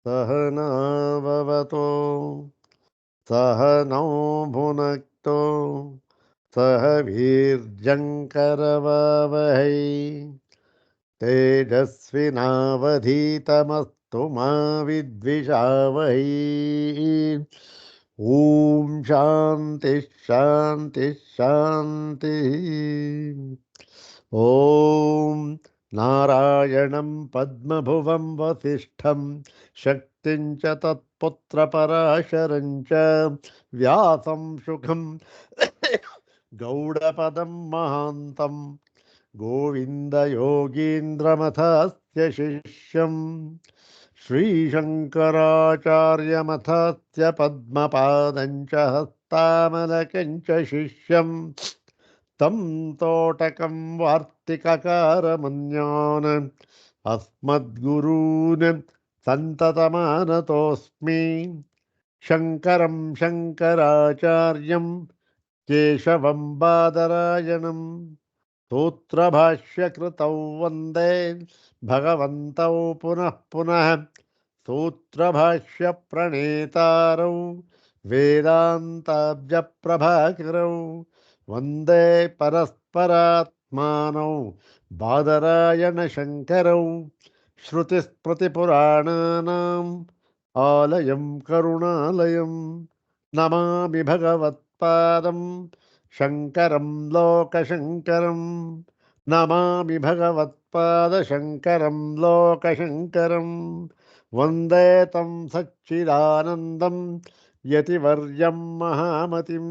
सहनाववतो सहनौ भुनक्तो सह वीर्यङ्करवावहै तेजस्विनावधीतमस्तु मा विद्विषावहै। ॐ शान्ति शान्ति शान्तिः। ॐ नारायणं पद्मभुवं वसिष्ठं शक्तिं च तत्पुत्रपराशरं च व्यासं शुकं गौडपदं महान्तं गोविन्दयोगीन्द्रमथस्य शिष्यं श्रीशङ्कराचार्यमथस्य पद्मपादं च हस्तामलकं च शिष्यम् तं तोटकं वार्तिककारमन्यान् अस्मद्गुरून् सन्ततमानतोऽस्मि शङ्करं शङ्कराचार्यं केशवं बादरायणं सूत्रभाष्यकृतौ वन्दे भगवन्तौ पुनः पुनः सूत्रभाष्यप्रणेतारौ वेदान्ताब्जप्रभाकरौ वन्दे परस्परात्मानौ बादरायणशङ्करौ श्रुतिस्मृतिपुराणानाम् आलयं करुणालयं नमामि भगवत्पादं शङ्करं लोकशङ्करं नमामि भगवत्पादशङ्करं लोकशङ्करं वन्दे तं सच्चिदानन्दं यतिवर्यं महामतिं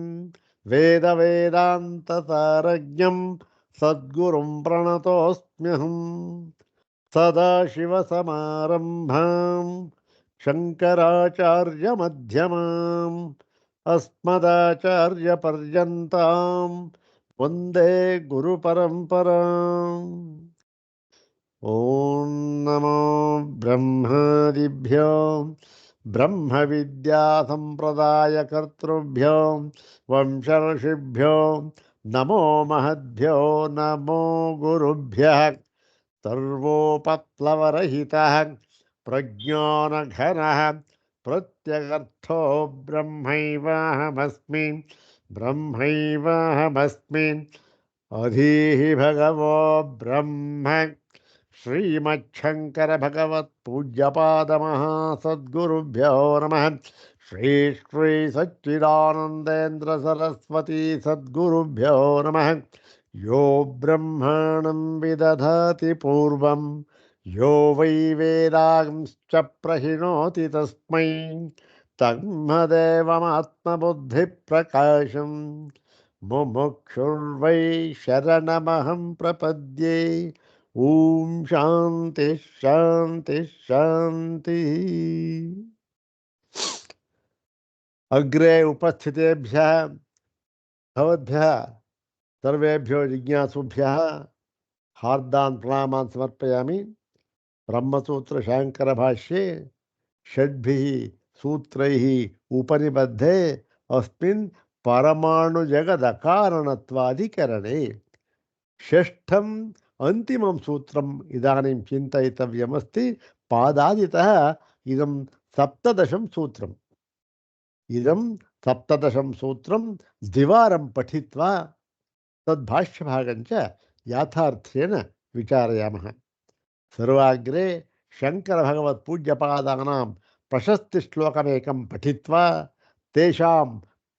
वेदवेदान्तसारज्ञं सद्गुरुं प्रणतोऽस्म्यहम् सदाशिवसमारम्भां शङ्कराचार्यमध्यमाम् अस्मदाचार्यपर्यन्तां वन्दे गुरुपरम्पराम्। ॐ नमो ब्रह्मादिभ्यो ब्रह्मविद्यासम्प्रदायकर्तृभ्यो वंशर्षिभ्यो नमो महद्भ्यो नमो गुरुभ्यः सर्वोपप्लवरहितः प्रज्ञानघनः प्रत्यगर्थो ब्रह्मैवाहमस्मि ब्रह्मैवाहमस्मि अधीहि भगवो ब्रह्म श्रीमच्छंकर भगवत पूज्यपादमहासद्गुरुभ्यो नमः। श्री श्री सच्चिदानंदेन्द्र सरस्वती सद्गुरुभ्यो नमः। यो ब्रह्माणं विदधाति पूर्वं यो वै वेदांश्च प्रहिणोति तस्मै तन्मदेवमात्मबुद्धिप्रकाशं मुमुक्षुर्वै शरणमहं प्रपद्ये। ॐ शान्ति शान्ति शान्ति। अग्रे उपस्थितेभ्यः भवद्भ्यः सर्वेभ्यो जिज्ञासुभ्यः हार्दान् प्रणामान् समर्पयामि। ब्रह्मसूत्र शांकर भाष्ये षड्भिः सूत्रैः उपनिबद्धे अस्मिन् परमाणु जगदकारणत्वाधिकरणे षष्ठम् अन्तिमं सूत्रम् इदानीं चिन्तयितव्यमस्ति। पादादितः इदं सप्तदशं सूत्रम्। इदं सप्तदशं सूत्रं द्विवारं पठित्वा तद्भाष्यभागञ्च याथार्थ्येन विचारयामः। सर्वाग्रे शङ्करभगवत्पूज्यपादानां प्रशस्तिश्लोकमेकं पठित्वा तेषां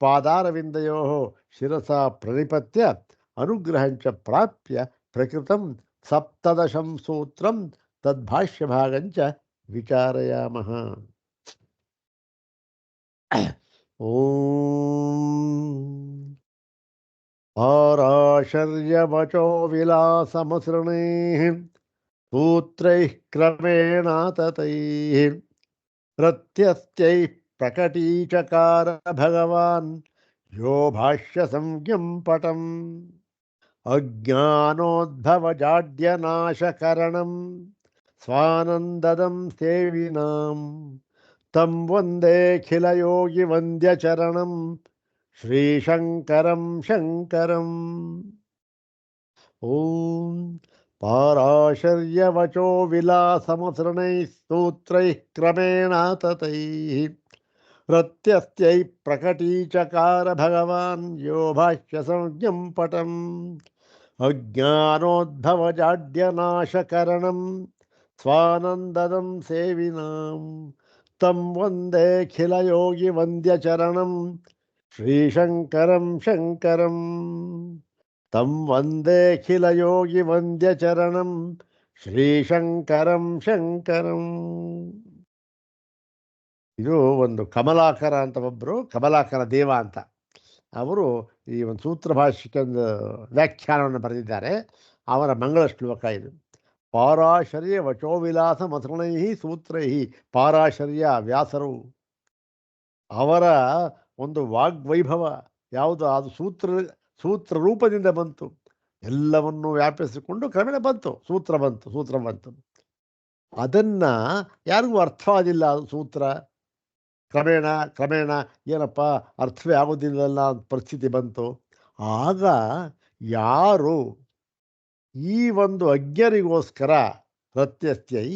पादारविन्दयोः शिरसा प्रणिपत्य अनुग्रहञ्च प्राप्य प्रकृतं सप्तदशं सूत्रं तद्भाष्यभागञ्च विचारयामः। ॐ आराशर्यवचो विलासमसृणैः सूत्रैः क्रमेणाततैः प्रत्यस्त्यैः प्रकटीचकार भगवान् यो भाष्यसंज्ञं पटम् अज्ञानोद्भवजाड्यनाशकरणं स्वानन्ददं सेविनां तं वन्देऽखिलयोगिवन्द्यचरणं श्रीशङ्करं शङ्करम्। ॐ ಪಾರಾಶರ್ಯವಚೋ ವಿಲಾಸಮಸೃಣೈಃ ಸೂತ್ರೈಃ ಕ್ರಮೇಣ ತತೈಃ ಪ್ರತ್ಯಸ್ತ್ಯೈ ಪ್ರಕಟೀಚಕಾರ ಭಗವಾನ್ ಯೋ ಭಾಷ್ಯ ಸಂಜ್ಞಂ ಪಟಂ ಅಜ್ಞಾನೋದ್ಭವಜಾಡ್ಯನಾಶಕರಣಂ ಸ್ವಾನಂದದಂ ಸೇವಿನಾಂ ತಂ ವಂದೇಖಿಲಯೋಗಿ ವಂದ್ಯಚರಣಂ ಶ್ರೀಶಂಕರಂ ಶಂಕರಂ ತಂ ವಂದೇಖಿಲಯೋಗಿ ವಂದ್ಯಚರಣಂ ಶ್ರೀಶಂಕರಂ ಶಂಕರಂ. ಇದು ಒಂದು ಕಮಲಾಕರ ಅಂತ ಒಬ್ಬರು, ಕಮಲಾಕರ ದೇವ ಅಂತ ಅವರು ಈ ಒಂದು ಸೂತ್ರ ಭಾಷ್ಯಕ್ಕೆ ಒಂದು ವ್ಯಾಖ್ಯಾನವನ್ನು ಬರೆದಿದ್ದಾರೆ. ಅವರ ಮಂಗಳ ಶ್ಲೋಕ ಇದು. ಪಾರಾಶರ್ಯ ವಚೋವಿಲಾಸ ಮಸೃಣೈ ಸೂತ್ರೈ. ಪಾರಾಶರ್ಯ ವ್ಯಾಸರು, ಅವರ ಒಂದು ವಾಗ್ವೈಭವ ಯಾವುದು ಅದು ಸೂತ್ರ ರೂಪದಿಂದ ಬಂತು, ಎಲ್ಲವನ್ನು ವ್ಯಾಪಿಸಿಕೊಂಡು ಕ್ರಮೇಣ ಬಂತು, ಸೂತ್ರ ಬಂತು. ಅದನ್ನು ಯಾರಿಗೂ ಅರ್ಥವಾದಿಲ್ಲ. ಅದು ಸೂತ್ರ ಕ್ರಮೇಣ ಏನಪ್ಪ ಅರ್ಥವೇ ಆಗೋದಿಲ್ಲಲ್ಲ ಅಂತ ಪರಿಸ್ಥಿತಿ ಬಂತು. ಆಗ ಯಾರು ಈ ಒಂದು ಅಜ್ಞರಿಗೋಸ್ಕರ ಪ್ರತ್ಯಸ್ತ್ಯೈ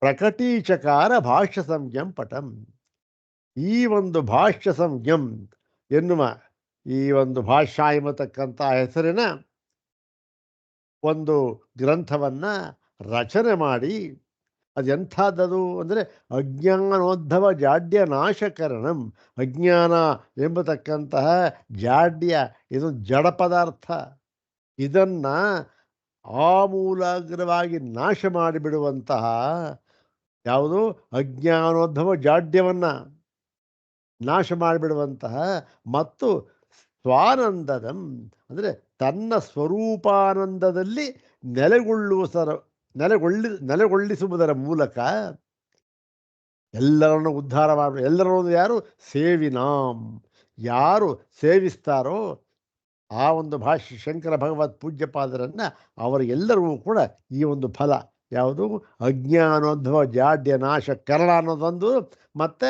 ಪ್ರಕಟೀಚಕಾರ ಭಾಷ್ಯ ಸಂಜ್ಞಂ ಪಟಂ, ಈ ಒಂದು ಭಾಷ್ಯ ಸಂಜ್ಞಂ ಎನ್ನುವ ಈ ಒಂದು ಭಾಷ್ಯ ಎಂಬತಕ್ಕಂಥ ಹೆಸರಿನ ಒಂದು ಗ್ರಂಥವನ್ನು ರಚನೆ ಮಾಡಿ, ಅದೆಂಥದ್ದು ಅಂದರೆ ಅಜ್ಞಾನೋದ್ಭವ ಜಾಡ್ಯ ನಾಶಕರಣಂ. ಅಜ್ಞಾನ ಎಂಬತಕ್ಕಂತಹ ಜಾಡ್ಯ, ಇದು ಜಡ ಪದಾರ್ಥ, ಇದನ್ನು ಆಮೂಲಾಗ್ರವಾಗಿ ನಾಶ ಮಾಡಿಬಿಡುವಂತಹ ಯಾವುದು ಅಜ್ಞಾನೋದ್ಭವ ಜಾಡ್ಯವನ್ನು ನಾಶ ಮಾಡಿಬಿಡುವಂತಹ ಮತ್ತು ಸ್ವಾನಂದದಂ ಅಂದರೆ ತನ್ನ ಸ್ವರೂಪಾನಂದದಲ್ಲಿ ನೆಲೆಗೊಳ್ಳಿಸುವುದರ ಮೂಲಕ ಎಲ್ಲರನ್ನು ಉದ್ಧಾರ ಮಾಡಿ, ಎಲ್ಲರನ್ನು ಯಾರು ಸೇವಿನಾಂ, ಯಾರು ಸೇವಿಸ್ತಾರೋ ಆ ಒಂದು ಭಾಷ್ಯ ಶಂಕರ ಭಗವತ್ ಪೂಜ್ಯಪಾದರನ್ನು ಅವರಿಗೆಲ್ಲರಿಗೂ ಕೂಡ ಈ ಒಂದು ಫಲ ಯಾವುದು ಅಜ್ಞಾನೋದ್ಭವ ಜಾಡ್ಯ ನಾಶ ಕರಣ ಅನ್ನೋದೊಂದು, ಮತ್ತು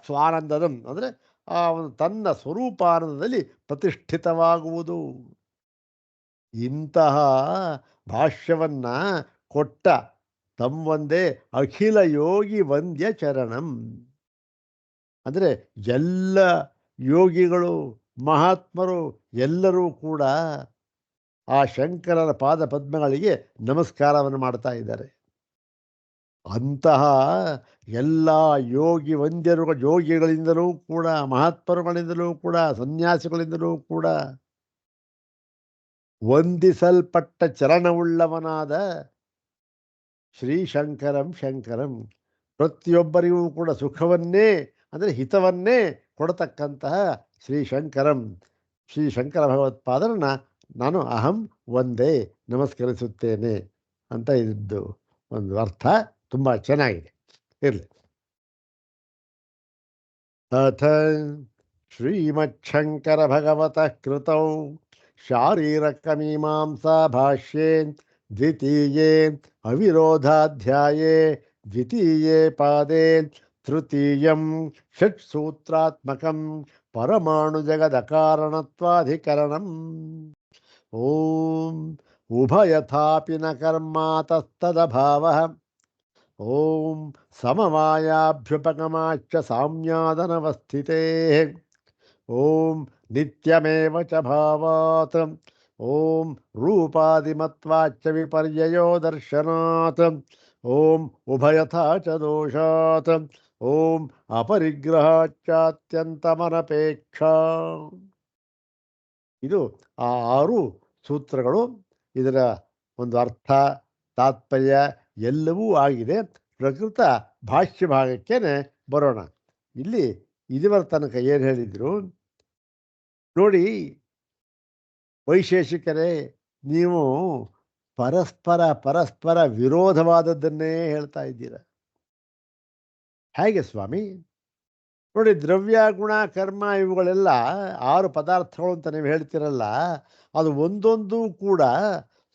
ಸ್ವಾನಂದದಂ ಅಂದರೆ ಆ ಒಂದು ತನ್ನ ಸ್ವರೂಪಾನಂದದಲ್ಲಿ ಪ್ರತಿಷ್ಠಿತವಾಗುವುದು. ಇಂತಹ ಭಾಷ್ಯವನ್ನು ಕೊಟ್ಟ ತಮ್ಮೊಂದೇ ಅಖಿಲ ಯೋಗಿ ವಂದ್ಯ ಚರಣಂ ಅಂದರೆ ಎಲ್ಲ ಯೋಗಿಗಳು ಮಹಾತ್ಮರು ಎಲ್ಲರೂ ಕೂಡ ಆ ಶಂಕರರ ಪಾದ ಪದ್ಮಗಳಿಗೆ ನಮಸ್ಕಾರವನ್ನು ಮಾಡ್ತಾ ಇದ್ದಾರೆ. ಅಂತಹ ಎಲ್ಲ ಯೋಗಿಗಳಿಂದಲೂ ಕೂಡ, ಮಹಾತ್ಮರುಗಳಿಂದಲೂ ಕೂಡ, ಸನ್ಯಾಸಿಗಳಿಂದಲೂ ಕೂಡ ವಂದಿಸಲ್ಪಟ್ಟ ಚರಣವುಳ್ಳವನಾದ ಶ್ರೀಶಂಕರಂ ಶಂಕರಂ, ಪ್ರತಿಯೊಬ್ಬರಿಗೂ ಕೂಡ ಸುಖವನ್ನೇ ಅಂದರೆ ಹಿತವನ್ನೇ ಕೊಡತಕ್ಕಂತಹ ಶ್ರೀಶಂಕರಂ, ಶ್ರೀ ಶಂಕರ ಭಗವತ್ಪಾದರನ್ನ ನಾನು ಅಹಂ ಒಂದೇ ನಮಸ್ಕರಿಸುತ್ತೇನೆ ಅಂತ ಇದ್ದು ಒಂದು ಅರ್ಥ ತುಂಬ ಚೆನ್ನಾಗಿದೆ. ಇರಲಿ. ಅಥ ಶ್ರೀಮಚ್ಛಂಕರ ಭಗವತಃ ಕೃತೌ ಶಾರೀರಕಮೀಮಾಂಸಾ ಭಾಷ್ಯೇ ದ್ವಿತೀಯೇ ಅವಿರೋಧಾಧ್ಯಾಯೇ ದ್ವಿತೀಯೇ ಪಾದೇ ತೃತೀಯಂ ಷಟ್ಸೂತ್ರಾತ್ಮಕಂ ಪರಮಾಣು ಜಗದಕಾರಣತ್ವಾಧಿಕರಣಂ. ಓಂ ಉಭಯಥಾಪಿ ನ ಕರ್ಮಾತಸ್ತದಭಾವಃ. ಓಂ ಸಮವಾಯಾಭ್ಯುಪಗಮಾಚ್ಚ ಸಾಮ್ಯಾದನವಸ್ಥಿತೇಃ. ಓಂ ನಿತ್ಯಮೇವ ಚ ಭಾವಾತ್. ಓಂ ರೂಪಾದಿಮತ್ವಾಚ್ಚ ವಿಪರ್ಯಯೋ ದರ್ಶನಾತ್. ಓಂ ಉಭಯಥಾ ಚ ದೋಷಾತ್. ಓಂ ಅಪರಿಗ್ರಹಾಚ್ಚಾತ್ಯಂತಮನಪೇಕ್ಷಾ. ಇದು ಆ 6 ಸೂತ್ರಗಳು. ಇದರ ಒಂದು ಅರ್ಥ ತಾತ್ಪರ್ಯ ಎಲ್ಲವೂ ಆಗಿದೆ. ಪ್ರಕೃತ ಭಾಷ್ಯ ಭಾಗಕ್ಕೇನೆ ಬರೋಣ. ಇಲ್ಲಿ ಇದುವರ ತನಕ ಏನು ಹೇಳಿದ್ರು ನೋಡಿ ವೈಶೇಷಿಕರೇ, ನೀವು ಪರಸ್ಪರ ವಿರೋಧವಾದದ್ದನ್ನೇ ಹೇಳ್ತಾ ಇದ್ದೀರ. ಹೇಗೆ ಸ್ವಾಮಿ? ನೋಡಿ, ದ್ರವ್ಯ ಗುಣ ಕರ್ಮ ಇವುಗಳೆಲ್ಲ 6 ಪದಾರ್ಥಗಳು ಅಂತ ನೀವು ಹೇಳ್ತಿರಲ್ಲ, ಅದು ಒಂದೊಂದು ಕೂಡ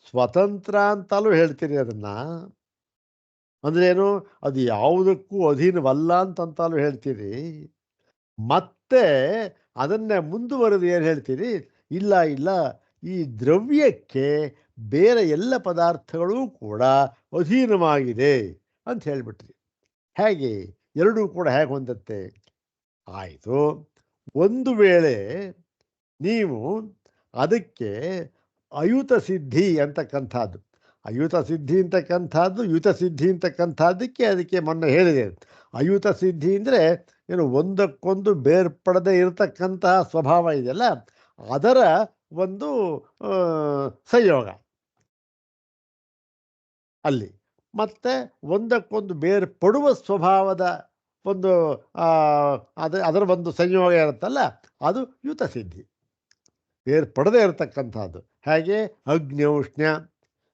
ಸ್ವತಂತ್ರ ಅಂತಲೂ ಹೇಳ್ತೀರಿ. ಅದನ್ನು ಅಂದ್ರೇನು, ಅದು ಯಾವುದಕ್ಕೂ ಅಧೀನವಲ್ಲ ಅಂತಂತಲೂ ಹೇಳ್ತೀರಿ. ಮತ್ತೆ ಅದನ್ನೇ ಮುಂದುವರೆದು ಏನು ಹೇಳ್ತೀರಿ, ಇಲ್ಲ ಈ ದ್ರವ್ಯಕ್ಕೆ ಬೇರೆ ಎಲ್ಲ ಪದಾರ್ಥಗಳೂ ಕೂಡ ಅಧೀನವಾಗಿದೆ ಅಂತ ಹೇಳಿಬಿಟ್ರಿ. ಹೇಗೆ ಎರಡೂ ಕೂಡ ಹೇಗೆ ಹೊಂದುತ್ತೆ? ಆಯಿತು, ಒಂದು ವೇಳೆ ನೀವು ಅದಕ್ಕೆ ಅಯುತ ಸಿದ್ಧಿ ಅಂತಕ್ಕಂಥದ್ದು, ಅಯುತ ಸಿದ್ಧಿ ಅಂತಕ್ಕಂಥದ್ದು ಯುತ ಸಿದ್ಧಿ ಅಂತಕ್ಕಂಥದ್ದಕ್ಕೆ ಅದಕ್ಕೆ ಮೊನ್ನೆ ಹೇಳಿದೆ. ಅಯುತ ಸಿದ್ಧಿ ಅಂದರೆ ಏನು, ಒಂದಕ್ಕೊಂದು ಬೇರ್ಪಡದೆ ಇರತಕ್ಕಂತಹ ಸ್ವಭಾವ ಇದೆಯಲ್ಲ, ಅದರ ಒಂದು ಸಂಯೋಗ ಅಲ್ಲಿ. ಮತ್ತು ಒಂದಕ್ಕೊಂದು ಬೇರ್ಪಡುವ ಸ್ವಭಾವದ ಒಂದು ಅದರ ಒಂದು ಸಂಯೋಗ ಇರುತ್ತಲ್ಲ, ಅದು ಯುತ ಸಿದ್ಧಿ. ಬೇರ್ಪಡದೇ ಇರತಕ್ಕಂಥದ್ದು. ಹೇಗೆ? ಅಗ್ನಿ ಉಷ್ಣ,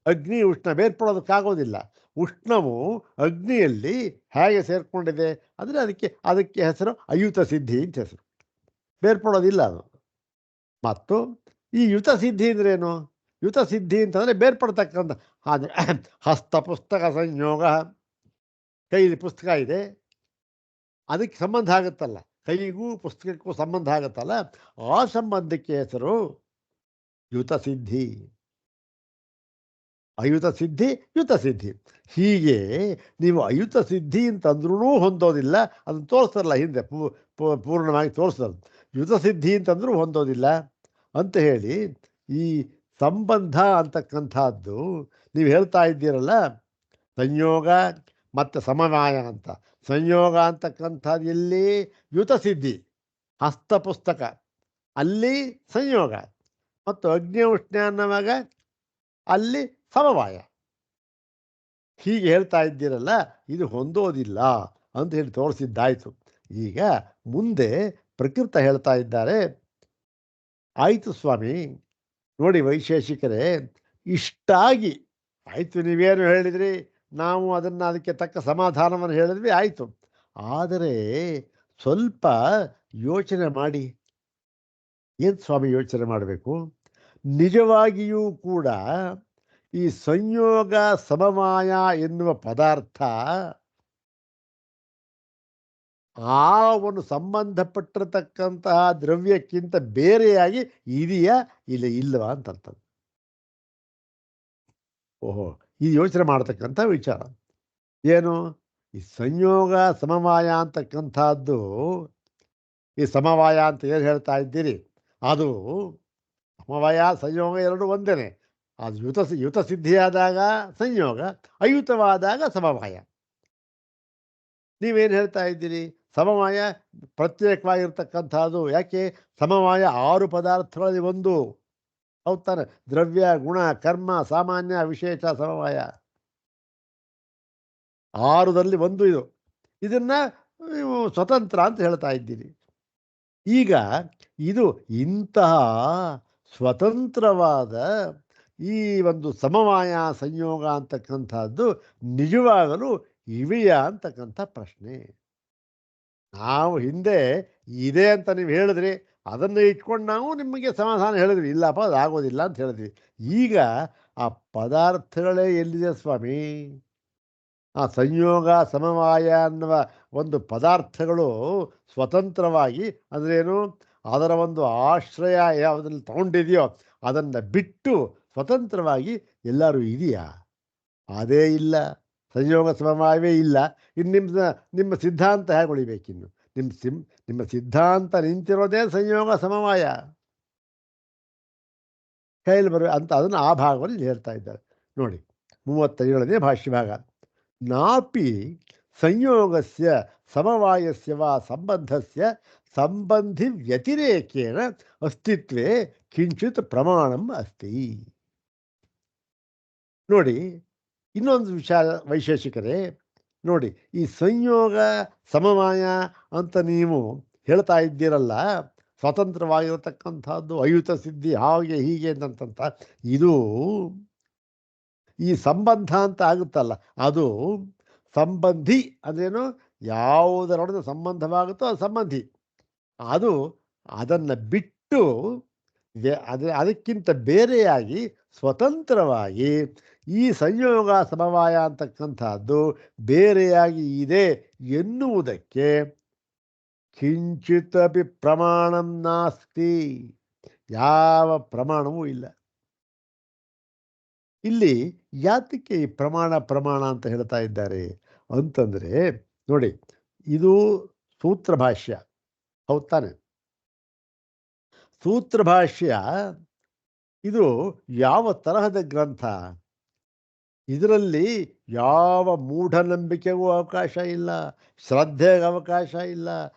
ಅಗ್ನಿ ಉಷ್ಣ ಬೇರ್ಪಡೋದಕ್ಕಾಗೋದಿಲ್ಲ. ಉಷ್ಣವು ಅಗ್ನಿಯಲ್ಲಿ ಹೇಗೆ ಸೇರಿಕೊಂಡಿದೆ ಅಂದರೆ ಅದಕ್ಕೆ ಹೆಸರು ಅಯುತ ಸಿದ್ಧಿ ಅಂತ ಹೆಸರು. ಬೇರ್ಪಡೋದಿಲ್ಲ ಅದು. ಮತ್ತು ಈ ಯುತ ಸಿದ್ಧಿ ಅಂದ್ರೇನು? ಯುತ ಸಿದ್ಧಿ ಅಂತಂದರೆ ಬೇರ್ಪಡ್ತಕ್ಕಂಥ. ಆದರೆ ಹಸ್ತ ಪುಸ್ತಕ ಸಂಯೋಗ, ಕೈಲಿ ಪುಸ್ತಕ ಇದೆ, ಅದಕ್ಕೆ ಸಂಬಂಧ ಆಗುತ್ತಲ್ಲ, ಕೈಗೂ ಪುಸ್ತಕಕ್ಕೂ ಸಂಬಂಧ ಆಗುತ್ತಲ್ಲ, ಆ ಸಂಬಂಧಕ್ಕೆ ಹೆಸರು ಯುತ ಸಿದ್ಧಿ. ಅಯುತ ಸಿದ್ಧಿ, ಯುತ ಸಿದ್ಧಿ. ಹೀಗೆ ನೀವು ಅಯುತ ಸಿದ್ಧಿ ಅಂತಂದ್ರೂ ಹೊಂದೋದಿಲ್ಲ, ಅದನ್ನು ತೋರಿಸ್ತಾರಲ್ಲ ಹಿಂದೆ ಪೂರ್ಣವಾಗಿ ತೋರಿಸೋದು. ಯುತ ಸಿದ್ಧಿ ಅಂತಂದ್ರೂ ಹೊಂದೋದಿಲ್ಲ ಅಂತ ಹೇಳಿ, ಈ ಸಂಬಂಧ ಅಂತಕ್ಕಂಥದ್ದು ನೀವು ಹೇಳ್ತಾ ಇದ್ದೀರಲ್ಲ, ಸಂಯೋಗ ಮತ್ತು ಸಮವಾಯ ಅಂತ. ಸಂಯೋಗ ಅಂತಕ್ಕಂಥದ್ದು ಎಲ್ಲಿ? ಯುತ ಸಿದ್ಧಿ, ಹಸ್ತ ಪುಸ್ತಕ ಅಲ್ಲಿ ಸಂಯೋಗ, ಮತ್ತು ಅಗ್ನಿ ಉಷ್ಣ ಅನ್ನುವಾಗ ಅಲ್ಲಿ ಸಮವಾಯ. ಹೀಗೆ ಹೇಳ್ತಾ ಇದ್ದೀರಲ್ಲ, ಇದು ಹೊಂದೋದಿಲ್ಲ ಅಂತ ಹೇಳಿ ತೋರಿಸಿದ್ದಾಯಿತು. ಈಗ ಮುಂದೆ ಪ್ರಕೃತ ಹೇಳ್ತಾ ಇದ್ದಾರೆ. ಆಯಿತು ಸ್ವಾಮಿ, ನೋಡಿ ವೈಶೇಷಿಕರೇ, ಇಷ್ಟಾಗಿ ಆಯಿತು, ನೀವೇನು ಹೇಳಿದ್ರಿ, ನಾವು ಅದಕ್ಕೆ ತಕ್ಕ ಸಮಾಧಾನವನ್ನು ಹೇಳಿದ್ವಿ, ಆಯಿತು. ಆದರೆ ಸ್ವಲ್ಪ ಯೋಚನೆ ಮಾಡಿ. ಏನು ಸ್ವಾಮಿ ಯೋಚನೆ ಮಾಡಬೇಕು? ನಿಜವಾಗಿಯೂ ಕೂಡ ಈ ಸಂಯೋಗ ಸಮವಾಯ ಎನ್ನುವ ಪದಾರ್ಥ ಆ ಒಂದು ಸಂಬಂಧಪಟ್ಟಿರತಕ್ಕಂತಹ ದ್ರವ್ಯಕ್ಕಿಂತ ಬೇರೆಯಾಗಿ ಇದೆಯಾ ಇಲ್ಲವಾ ಅಂತಂತದ್ದು. ಓಹೋ, ಇದು ಯೋಚನೆ ಮಾಡತಕ್ಕಂಥ ವಿಚಾರ. ಏನು? ಈ ಸಂಯೋಗ ಸಮವಾಯ ಅಂತಕ್ಕಂಥದ್ದು, ಈ ಸಮವಾಯ ಅಂತ ಏನು ಹೇಳ್ತಾ ಇದ್ದೀರಿ, ಅದು ಸಮವಾಯ ಸಂಯೋಗ ಎರಡು ಒಂದೇ. ಅದು ಯುತ ಸಿದ್ಧಿಯಾದಾಗ ಸಂಯೋಗ, ಅಯುತವಾದಾಗ ಸಮವಾಯ. ನೀವೇನು ಹೇಳ್ತಾ ಇದ್ದೀರಿ? ಸಮವಾಯ ಪ್ರತ್ಯೇಕವಾಗಿರ್ತಕ್ಕಂಥದ್ದು. ಯಾಕೆ? ಸಮವಾಯ 6 ಪದಾರ್ಥಗಳಲ್ಲಿ ಒಂದು. ಹೌದು ತಾನೆ? ದ್ರವ್ಯ, ಗುಣ, ಕರ್ಮ, ಸಾಮಾನ್ಯ, ವಿಶೇಷ, ಸಮವಾಯ 6ರಲ್ಲಿ ಒಂದು ಇದು. ಇದನ್ನು ನೀವು ಸ್ವತಂತ್ರ ಅಂತ ಹೇಳ್ತಾ ಇದ್ದೀರಿ. ಈಗ ಇದು ಇಂತಹ ಸ್ವತಂತ್ರವಾದ ಈ ಒಂದು ಸಮವಾಯ ಸಂಯೋಗ ಅಂತಕ್ಕಂಥದ್ದು ನಿಜವಾಗಲೂ ಇವೆಯಾ ಅಂತಕ್ಕಂಥ ಪ್ರಶ್ನೆ. ನಾವು ಹಿಂದೆ ಇದೆ ಅಂತ ನೀವು ಹೇಳಿದ್ರಿ, ಅದನ್ನು ಇಟ್ಕೊಂಡು ನಾವು ನಿಮಗೆ ಸಮಾಧಾನ ಹೇಳಿದ್ವಿ, ಇಲ್ಲಪ್ಪ ಅದಾಗೋದಿಲ್ಲ ಅಂತ ಹೇಳಿದ್ವಿ. ಈಗ ಆ ಪದಾರ್ಥಗಳೇ ಎಲ್ಲಿದೆ ಸ್ವಾಮಿ? ಆ ಸಂಯೋಗ ಸಮವಾಯ ಅನ್ನುವ ಒಂದು ಪದಾರ್ಥಗಳು ಸ್ವತಂತ್ರವಾಗಿ, ಅಂದ್ರೇನು, ಅದರ ಒಂದು ಆಶ್ರಯ ಯಾವುದ್ರಲ್ಲಿ ತಗೊಂಡಿದೆಯೋ ಅದನ್ನು ಬಿಟ್ಟು ಸ್ವತಂತ್ರವಾಗಿ ಎಲ್ಲರೂ ಇದೆಯಾ? ಅದೇ ಇಲ್ಲ. ಸಂಯೋಗ ಸಮವಾಯವೇ ಇಲ್ಲ. ಇನ್ನು ನಿಮ್ಮ ಸಿದ್ಧಾಂತ ಹೇಗೆ ಉಳಿಬೇಕಿನ್ನು? ನಿಮ್ಮ ಸಿದ್ಧಾಂತ ನಿಂತಿರೋದೇ ಸಂಯೋಗ ಸಮವಾಯ ಕೈಯಲ್ಲಿ ಬರೋ ಅಂತ. ಅದನ್ನು ಆ ಭಾಗವನ್ನು ಇಲ್ಲಿ ಹೇಳ್ತಾ ಇದ್ದಾರೆ ನೋಡಿ. 37ನೇ ಭಾಷ್ಯ ಭಾಗ. ನಾಪಿ ಸಂಯೋಗಸ್ಯ ಸಮವಾಯಸ್ಯ ವಾ ಸಂಬಂಧಸ್ಯ ಸಂಬಂಧಿ ವ್ಯತಿರೇಕೇನ ಅಸ್ತಿತ್ವೇ ಕಿಂಚಿತ್ ಪ್ರಮಾಣಂ ಅಸ್ತಿ. ನೋಡಿ, ಇನ್ನೊಂದು ವಿಚಾರ ವೈಶೇಷಿಕರೇ, ನೋಡಿ, ಈ ಸಂಯೋಗ ಸಮವಾಯ ಅಂತ ನೀವು ಹೇಳ್ತಾ ಇದ್ದೀರಲ್ಲ, ಸ್ವತಂತ್ರವಾಗಿರತಕ್ಕಂಥದ್ದು, ಅಯುತ ಸಿದ್ಧಿ, ಹಾಗೆ ಹೀಗೆ ಅಂತಂತ, ಇದು ಈ ಸಂಬಂಧ ಅಂತ ಆಗುತ್ತಲ್ಲ, ಅದು ಸಂಬಂಧಿ ಅಂದ್ರೇನು? ಯಾವುದರೊಡನೆ ಸಂಬಂಧವಾಗುತ್ತೋ ಅದು ಸಂಬಂಧಿ. ಅದು ಅದನ್ನು ಬಿಟ್ಟು ಅದಕ್ಕಿಂತ ಬೇರೆಯಾಗಿ ಸ್ವತಂತ್ರವಾಗಿ ಈ ಸಂಯೋಗ ಸಮವಾಯ ಅಂತಕ್ಕಂಥದ್ದು ಬೇರೆಯಾಗಿ ಇದೆ ಎನ್ನುವುದಕ್ಕೆ ಕಿಂಚಿತಪಿ ಪ್ರಮಾಣಂ ನಾಸ್ತಿ, ಯಾವ ಪ್ರಮಾಣವೂ ಇಲ್ಲ. ಇಲ್ಲಿ ಯಾತಕ್ಕೆ ಈ ಪ್ರಮಾಣ ಪ್ರಮಾಣ ಅಂತ ಹೇಳ್ತಾ ಇದ್ದಾರೆ ಅಂತಂದರೆ, ನೋಡಿ, ಇದು ಸೂತ್ರ ಭಾಷ್ಯ, ಹೌದ್ ತಾನೆ? ಸೂತ್ರ ಭಾಷ್ಯ ಇದು ಯಾವ ತರಹದ ಗ್ರಂಥ? ಇದರಲ್ಲಿ ಯಾವ ಮೂಢನಂಬಿಕೆಗೂ ಅವಕಾಶ ಇಲ್ಲ, ಶ್ರದ್ಧೆಗೆ ಅವಕಾಶ ಇಲ್ಲ,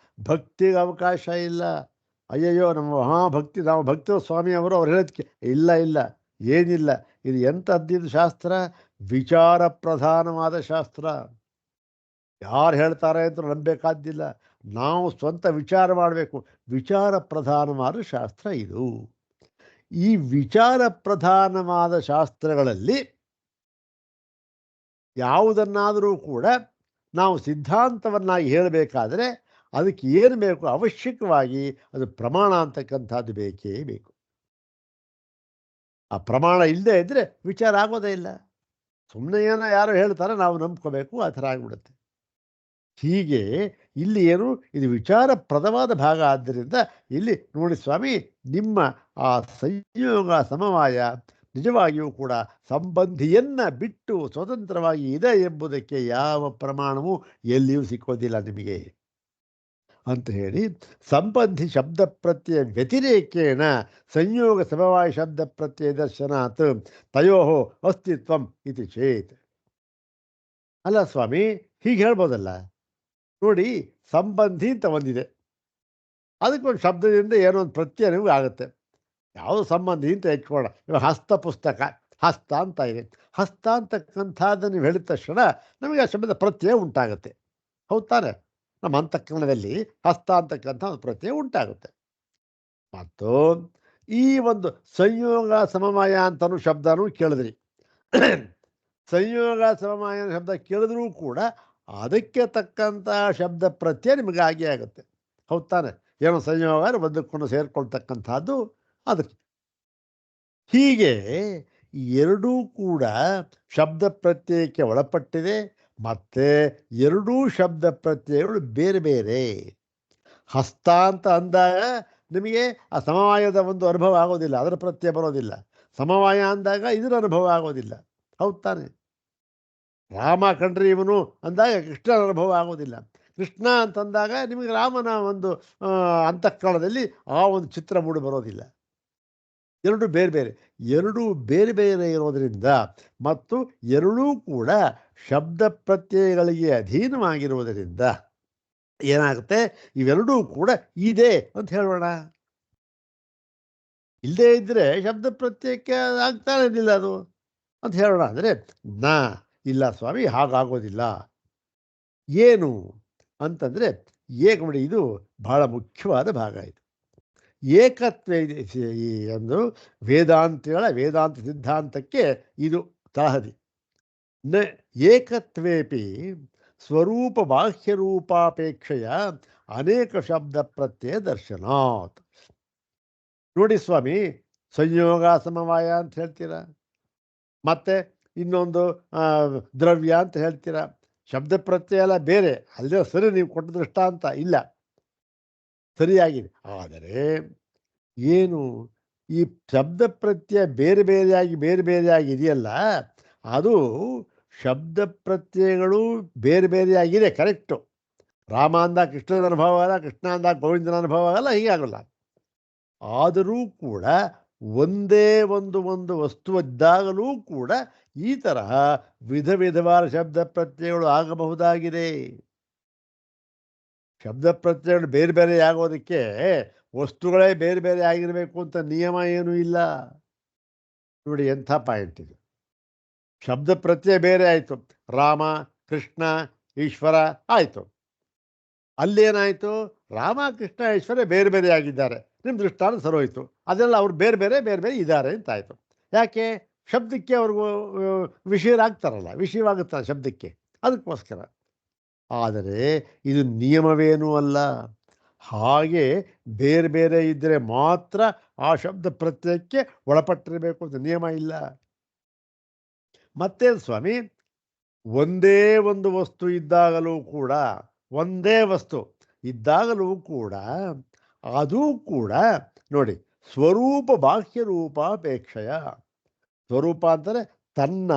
ಭಕ್ತಿಗೆ ಅವಕಾಶ ಇಲ್ಲ. ಅಯ್ಯಯ್ಯೋ, ನಮ್ಮ ಮಹಾಭಕ್ತಿ, ನಾವು ಭಕ್ತ ಸ್ವಾಮಿಯವರು ಅವ್ರು ಹೇಳೋದಕ್ಕೆ ಇಲ್ಲ ಇಲ್ಲ, ಏನಿಲ್ಲ. ಇದು ಎಂಥದ್ದಿದು ಶಾಸ್ತ್ರ? ವಿಚಾರ ಪ್ರಧಾನವಾದ ಶಾಸ್ತ್ರ. ಯಾರು ಹೇಳ್ತಾರೆ ಅಂತ ನಂಬೇಕಾದ್ದಿಲ್ಲ, ನಾವು ಸ್ವಂತ ವಿಚಾರ ಮಾಡಬೇಕು. ವಿಚಾರ ಪ್ರಧಾನವಾದ ಶಾಸ್ತ್ರ ಇದು. ಈ ವಿಚಾರ ಪ್ರಧಾನವಾದ ಶಾಸ್ತ್ರಗಳಲ್ಲಿ ಯಾವುದನ್ನಾದರೂ ಕೂಡ ನಾವು ಸಿದ್ಧಾಂತವನ್ನಾಗಿ ಹೇಳಬೇಕಾದ್ರೆ ಅದಕ್ಕೆ ಏನು ಬೇಕು? ಅವಶ್ಯಕವಾಗಿ ಅದು ಪ್ರಮಾಣ ಅಂತಕ್ಕಂಥದ್ದು ಬೇಕೇ ಬೇಕು. ಆ ಪ್ರಮಾಣ ಇಲ್ಲದೆ ಇದ್ದರೆ ವಿಚಾರ ಆಗೋದೇ ಇಲ್ಲ. ಸುಮ್ಮನೆ ಏನೋ ಯಾರು ಹೇಳ್ತಾರೆ, ನಾವು ನಂಬ್ಕೋಬೇಕು, ಆ ಥರ ಆಗಿಬಿಡುತ್ತೆ. ಹೀಗೆ ಇಲ್ಲಿ ಏನು, ಇದು ವಿಚಾರಪ್ರದವಾದ ಭಾಗ. ಆದ್ದರಿಂದ ಇಲ್ಲಿ ನೋಡಿ ಸ್ವಾಮಿ, ನಿಮ್ಮ ಆ ಸಂಯೋಗ ಸಮವಾಯ ನಿಜವಾಗಿಯೂ ಕೂಡ ಸಂಬಂಧಿಯನ್ನ ಬಿಟ್ಟು ಸ್ವತಂತ್ರವಾಗಿ ಇದೆ ಎಂಬುದಕ್ಕೆ ಯಾವ ಪ್ರಮಾಣವೂ ಎಲ್ಲಿಯೂ ಸಿಕ್ಕೋದಿಲ್ಲ ನಿಮಗೆ ಅಂತ ಹೇಳಿ, ಸಂಬಂಧಿ ಶಬ್ದ ಪ್ರತ್ಯಯ ವ್ಯತಿರೇಕೇಣ ಸಂಯೋಗ ಸಮವಾಯ ಶಬ್ದ ಪ್ರತ್ಯಯ ದರ್ಶನಾತ್ ತಯೋ ಅಸ್ತಿತ್ವಂ ಇತಿ ಚೇತ್. ಅಲ್ಲ ಸ್ವಾಮಿ, ಹೀಗೆ ಹೇಳ್ಬೋದಲ್ಲ. ನೋಡಿ, ಸಂಬಂಧಿ ಅಂತ ಒಂದಿದೆ, ಅದಕ್ಕೊಂದು ಶಬ್ದದಿಂದ ಏನೋ ಒಂದು ಪ್ರತ್ಯಯ ನಿಮಗೆ ಆಗುತ್ತೆ. ಯಾವುದು ಸಂಬಂಧಿ ಅಂತ ಇಟ್ಕೊಳ್ಳೋಣ. ಇವಾಗ ಹಸ್ತ ಪುಸ್ತಕ, ಹಸ್ತ ಅಂತ ಇದೆ. ಹಸ್ತ ಅಂತಕ್ಕಂಥದ್ದು ನೀವು ಹೇಳಿದ ತಕ್ಷಣ ನಮಗೆ ಆ ಶಬ್ದದ ಪ್ರತ್ಯಯ ಉಂಟಾಗುತ್ತೆ, ಹೌದು ತಾನೆ? ನಮ್ಮ ಅಂತಃಕರಣದಲ್ಲಿ ಹಸ್ತ ಅಂತಕ್ಕಂಥ ಒಂದು ಪ್ರತ್ಯಯ ಉಂಟಾಗುತ್ತೆ. ಮತ್ತು ಈ ಒಂದು ಸಂಯೋಗ ಸಮವಾಯ ಅಂತನೂ ಶಬ್ದನೂ ಕೇಳಿದ್ರಿ. ಸಂಯೋಗ ಸಮವಾಯ ಶಬ್ದ ಕೇಳಿದ್ರೂ ಕೂಡ ಅದಕ್ಕೆ ತಕ್ಕಂಥ ಶಬ್ದ ಪ್ರತ್ಯಯ ನಿಮಗೆ ಆಗೇ ಆಗುತ್ತೆ, ಹೌದು ತಾನೆ? ಏನೋ ಸಂಯೋಗ ಒಂದಕ್ಕೊಂದು ಸೇರಿಕೊಳ್ತಕ್ಕಂಥದ್ದು ಅದಕ್ಕೆ. ಹೀಗೆ ಎರಡೂ ಕೂಡ ಶಬ್ದ ಪ್ರತ್ಯಯಕ್ಕೆ ಒಳಪಟ್ಟಿದೆ. ಮತ್ತೆ ಎರಡೂ ಶಬ್ದ ಪ್ರತ್ಯಯಗಳು ಬೇರೆ ಬೇರೆ. ಹಸ್ತ ಅಂತ ಅಂದಾಗ ನಿಮಗೆ ಆ ಸಮವಾಯದ ಒಂದು ಅನುಭವ ಆಗೋದಿಲ್ಲ, ಅದರ ಪ್ರತ್ಯಯ ಬರೋದಿಲ್ಲ. ಸಮವಾಯ ಅಂದಾಗ ಇದರ ಅನುಭವ ಆಗೋದಿಲ್ಲ, ಹೌದು ತಾನೆ? ರಾಮ ಕಂಡ್ರಿ ಇವನು ಅಂದಾಗ ಕೃಷ್ಣನ ಅನುಭವ ಆಗೋದಿಲ್ಲ. ಕೃಷ್ಣ ಅಂತಂದಾಗ ನಿಮಗೆ ರಾಮನ ಒಂದು ಅಂತಃಕರಣದಲ್ಲಿ ಆ ಒಂದು ಚಿತ್ರ ಮೂಡಿ ಬರೋದಿಲ್ಲ. ಎರಡು ಬೇರೆ ಬೇರೆ, ಎರಡೂ ಬೇರೆ ಬೇರೆ ಇರೋದರಿಂದ ಮತ್ತು ಎರಡೂ ಕೂಡ ಶಬ್ದ ಪ್ರತ್ಯಯಗಳಿಗೆ ಅಧೀನವಾಗಿರುವುದರಿಂದ ಏನಾಗುತ್ತೆ, ಇವೆರಡೂ ಕೂಡ ಇದೆ ಅಂತ ಹೇಳೋಣ. ಇಲ್ಲದೇ ಇದ್ದರೆ ಶಬ್ದ ಪ್ರತ್ಯಯಕ್ಕೆ ಆಗ್ತಾನೆ ಇರಲಿಲ್ಲ ಅದು ಅಂತ ಹೇಳೋಣ. ಅಂದರೆ ನಾ ಇಲ್ಲ ಸ್ವಾಮಿ, ಹಾಗಾಗೋದಿಲ್ಲ. ಏನು ಅಂತಂದರೆ ನೋಡಿ, ಇದು ಬಹಳ ಮುಖ್ಯವಾದ ಭಾಗ. ಇದು ಏಕತ್ವ ಈ ಒಂದು ವೇದಾಂತಗಳ ವೇದಾಂತ ಸಿದ್ಧಾಂತಕ್ಕೆ ಇದು ತಳಹದಿ. ನ ಏಕತ್ವೇಪಿ ಸ್ವರೂಪ ಬಾಹ್ಯರೂಪಾಪೇಕ್ಷೆಯ ಅನೇಕ ಶಬ್ದ ಪ್ರತ್ಯಯ ದರ್ಶನಾತ್. ನೋಡಿ ಸ್ವಾಮಿ, ಸಂಯೋಗ ಸಮವಾಯ ಅಂತ ಹೇಳ್ತೀರಾ, ಮತ್ತೆ ಇನ್ನೊಂದು ದ್ರವ್ಯ ಅಂತ ಹೇಳ್ತೀರಾ. ಶಬ್ದ ಪ್ರತ್ಯಯ ಎಲ್ಲ ಬೇರೆ, ಅಲ್ಲೇ ಸರಿ ನೀವು ಕೊಟ್ಟ ದೃಷ್ಟಾಂತ ಇಲ್ಲ, ಸರಿಯಾಗಿದೆ. ಆದರೆ ಏನು, ಈ ಶಬ್ದ ಪ್ರತ್ಯಯ ಬೇರೆ ಬೇರೆಯಾಗಿ ಇದೆಯಲ್ಲ, ಅದು ಶಬ್ದ ಪ್ರತ್ಯಯಗಳು ಬೇರೆ ಬೇರೆಯಾಗಿದೆ, ಕರೆಕ್ಟು. ರಾಮ ಅಂದಾಗ ಕೃಷ್ಣನ ಅನುಭವ ಆಗಲ್ಲ, ಕೃಷ್ಣ ಅಂದಾಗ ಗೋವಿಂದನ ಅನುಭವ ಆಗಲ್ಲ, ಹೀಗಾಗಲ್ಲ. ಆದರೂ ಕೂಡ ಒಂದೇ ಒಂದು ವಸ್ತು ಇದ್ದಾಗಲೂ ಕೂಡ ಈ ತರಹ ವಿಧ ವಿಧವಾದ ಶಬ್ದ ಪ್ರತ್ಯಯಗಳು ಆಗಬಹುದಾಗಿದೆ. ಶಬ್ದ ಪ್ರತ್ಯಯಗಳು ಬೇರೆ ಬೇರೆ ಆಗೋದಕ್ಕೆ ವಸ್ತುಗಳೇ ಬೇರೆ ಬೇರೆ ಆಗಿರಬೇಕು ಅಂತ ನಿಯಮ ಏನೂ ಇಲ್ಲ. ನೋಡಿ ಎಂಥ ಪಾಯಿಂಟ್ ಇದು. ಶಬ್ದ ಪ್ರತ್ಯಯ ಬೇರೆ ಆಯಿತು, ರಾಮ, ಕೃಷ್ಣ, ಈಶ್ವರ ಆಯಿತು. ಅಲ್ಲೇನಾಯಿತು, ರಾಮ, ಕೃಷ್ಣ, ಈಶ್ವರ ಬೇರೆ ಬೇರೆ ಆಗಿದ್ದಾರೆ, ನಿಮ್ಮ ದೃಷ್ಟಾಂತ ಸರೋಯಿತು. ಅದೆಲ್ಲ ಅವ್ರು ಬೇರೆ ಬೇರೆ ಇದ್ದಾರೆ ಅಂತಾಯಿತು. ಯಾಕೆ? ಶಬ್ದಕ್ಕೆ ಅವ್ರಿಗೂ ವಿಷಯರಾಗ್ತಾರಲ್ಲ, ವಿಷಯವಾಗುತ್ತಲ್ಲ ಶಬ್ದಕ್ಕೆ, ಅದಕ್ಕೋಸ್ಕರ. ಆದರೆ ಇದು ನಿಯಮವೇನೂ ಅಲ್ಲ. ಹಾಗೆ ಬೇರೆ ಬೇರೆ ಇದ್ದರೆ ಮಾತ್ರ ಆ ಶಬ್ದ ಪ್ರತ್ಯಯಕ್ಕೆ ಒಳಪಟ್ಟಿರಬೇಕು ಅಂತ ನಿಯಮ ಇಲ್ಲ. ಮತ್ತೇನು ಸ್ವಾಮಿ, ಒಂದೇ ಒಂದು ವಸ್ತು ಇದ್ದಾಗಲೂ ಕೂಡ, ಒಂದೇ ವಸ್ತು ಇದ್ದಾಗಲೂ ಕೂಡ ಅದೂ ಕೂಡ ನೋಡಿ ಸ್ವರೂಪ ಬಾಹ್ಯ ರೂಪಾಪೇಕ್ಷೆಯ. ಸ್ವರೂಪ ಅಂದರೆ ತನ್ನ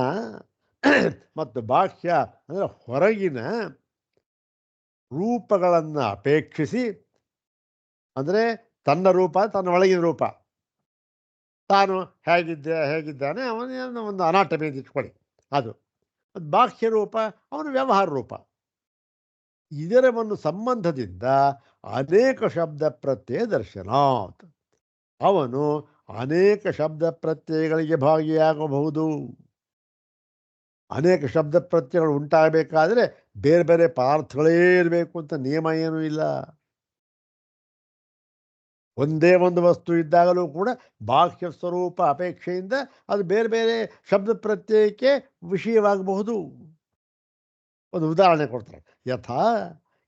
ಮತ್ತು ಬಾಹ್ಯ ಅಂದರೆ ಹೊರಗಿನ ರೂಪಗಳನ್ನು ಅಪೇಕ್ಷಿಸಿ, ಅಂದರೆ ತನ್ನ ರೂಪ ತನ್ನ ಒಳಗಿನ ರೂಪ, ತಾನು ಹೇಗಿದ್ದಾನೆ ಅವನ ಒಂದು ಅನಾಟಮಿ ಅಂತ ಇಟ್ಕೊಳ್ಳಿ, ಅದು ಬಾಹ್ಯ ರೂಪ ಅವನ ವ್ಯವಹಾರ ರೂಪ. ಇದರ ಒಂದು ಸಂಬಂಧದಿಂದ ಅನೇಕ ಶಬ್ದ ಪ್ರತ್ಯಯ ದರ್ಶನಾತ್ ಅವನು ಅನೇಕ ಶಬ್ದ ಪ್ರತ್ಯಯಗಳಿಗೆ ಭಾಗಿಯಾಗಬಹುದು. ಅನೇಕ ಶಬ್ದ ಪ್ರತ್ಯಯಗಳು ಉಂಟಾಗಬೇಕಾದ್ರೆ ಬೇರೆ ಬೇರೆ ಪದಾರ್ಥಗಳೇ ಇರಬೇಕು ಅಂತ ನಿಯಮ ಏನೂ ಇಲ್ಲ. ಒಂದೇ ಒಂದು ವಸ್ತು ಇದ್ದಾಗಲೂ ಕೂಡ ಬಾಹ್ಯ ಸ್ವರೂಪ ಅಪೇಕ್ಷೆಯಿಂದ ಅದು ಬೇರೆ ಬೇರೆ ಶಬ್ದ ಪ್ರತ್ಯಯಕ್ಕೆ ವಿಷಯವಾಗಬಹುದು. ಒಂದು ಉದಾಹರಣೆ ಕೊಡ್ತಾರೆ. ಯಥಾ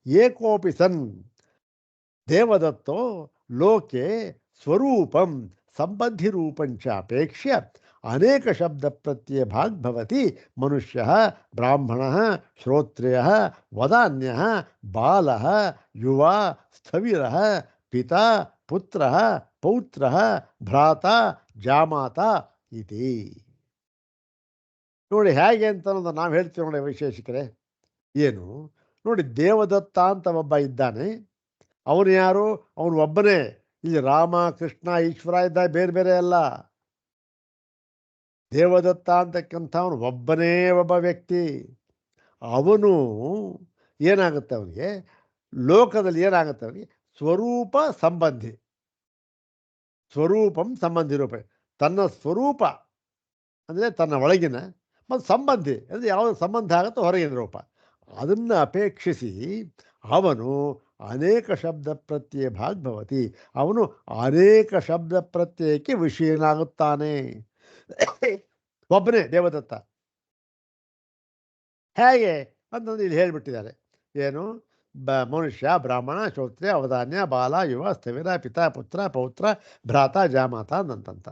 ಏಕೋಪಿ ಸನ್ ದೇವದತ್ತೋ ಲೋಕೆ ಸ್ವರೂಪಂ ಸಂಬಂಧಿ ರೂಪಂಚ ಅಪೇಕ್ಷ್ಯ ಅನೇಕ ಶಬ್ದ ಪ್ರತ್ಯಯ ಭಾಗ್ಭವತಿ ಮನುಷ್ಯ ಬ್ರಾಹ್ಮಣ ಶ್ರೋತ್ರಿಯ ವದಾನ್ಯ ಬಾಲ ಯುವ ಸ್ಥವಿರ ಪಿತಾ ಪುತ್ರ ಪೌತ್ರ ಭ್ರಾತ ಜಾಮಾತ ಇತಿ. ನೋಡಿ ಹೇಗೆ ಅಂತ ಅನ್ನೋದು ನಾವು ಹೇಳ್ತೀವಿ ನೋಡಿ ವೈಶೇಷಿಕರೇ. ಏನು ನೋಡಿ, ದೇವದತ್ತ ಅಂತ ಒಬ್ಬ ಇದ್ದಾನೆ. ಅವನು ಯಾರು? ಅವನು ಒಬ್ಬನೇ. ಇಲ್ಲಿ ರಾಮ ಕೃಷ್ಣ ಈಶ್ವರ ಇದ್ದ, ಬೇರೆ ಬೇರೆ ಅಲ್ಲ. ದೇವದತ್ತ ಅಂತಕ್ಕಂಥವನು ಒಬ್ಬನೇ ಒಬ್ಬ ವ್ಯಕ್ತಿ. ಅವನು ಏನಾಗುತ್ತೆ, ಅವನಿಗೆ ಲೋಕದಲ್ಲಿ ಏನಾಗುತ್ತೆ, ಅವನಿಗೆ ಸ್ವರೂಪ ಸಂಬಂಧಿ, ಸ್ವರೂಪಂ ಸಂಬಂಧಿ ರೂಪ. ತನ್ನ ಸ್ವರೂಪ ಅಂದರೆ ತನ್ನ ಒಳಗಿನ, ಮತ್ತು ಸಂಬಂಧಿ ಅಂದರೆ ಯಾವುದು ಸಂಬಂಧ ಆಗುತ್ತೋ ಹೊರಗಿನ ರೂಪ, ಅದನ್ನು ಅಪೇಕ್ಷಿಸಿ ಅವನು ಅನೇಕ ಶಬ್ದ ಪ್ರತ್ಯಯ ಭಾಗ್ಭವತಿ, ಅವನು ಅನೇಕ ಶಬ್ದ ಪ್ರತ್ಯಯಕ್ಕೆ ವಿಷಯನಾಗುತ್ತಾನೆ. ಒಬ್ಬನೇ ದೇವದತ್ತ. ಹೇಗೆ ಅಂತಂದು ಇಲ್ಲಿ ಹೇಳಿಬಿಟ್ಟಿದ್ದಾರೆ. ಏನು? ಮನುಷ್ಯ ಬ್ರಾಹ್ಮಣ ಶ್ರೋತ್ರಿಯ ಅವಧಾನ್ಯ ಬಾಲ ಯುವ ಸ್ಥವಿರ ಪಿತಾ ಪುತ್ರ ಪೌತ್ರ ಭ್ರಾತ ಜಾಮಾತ ಅಂತಂತ.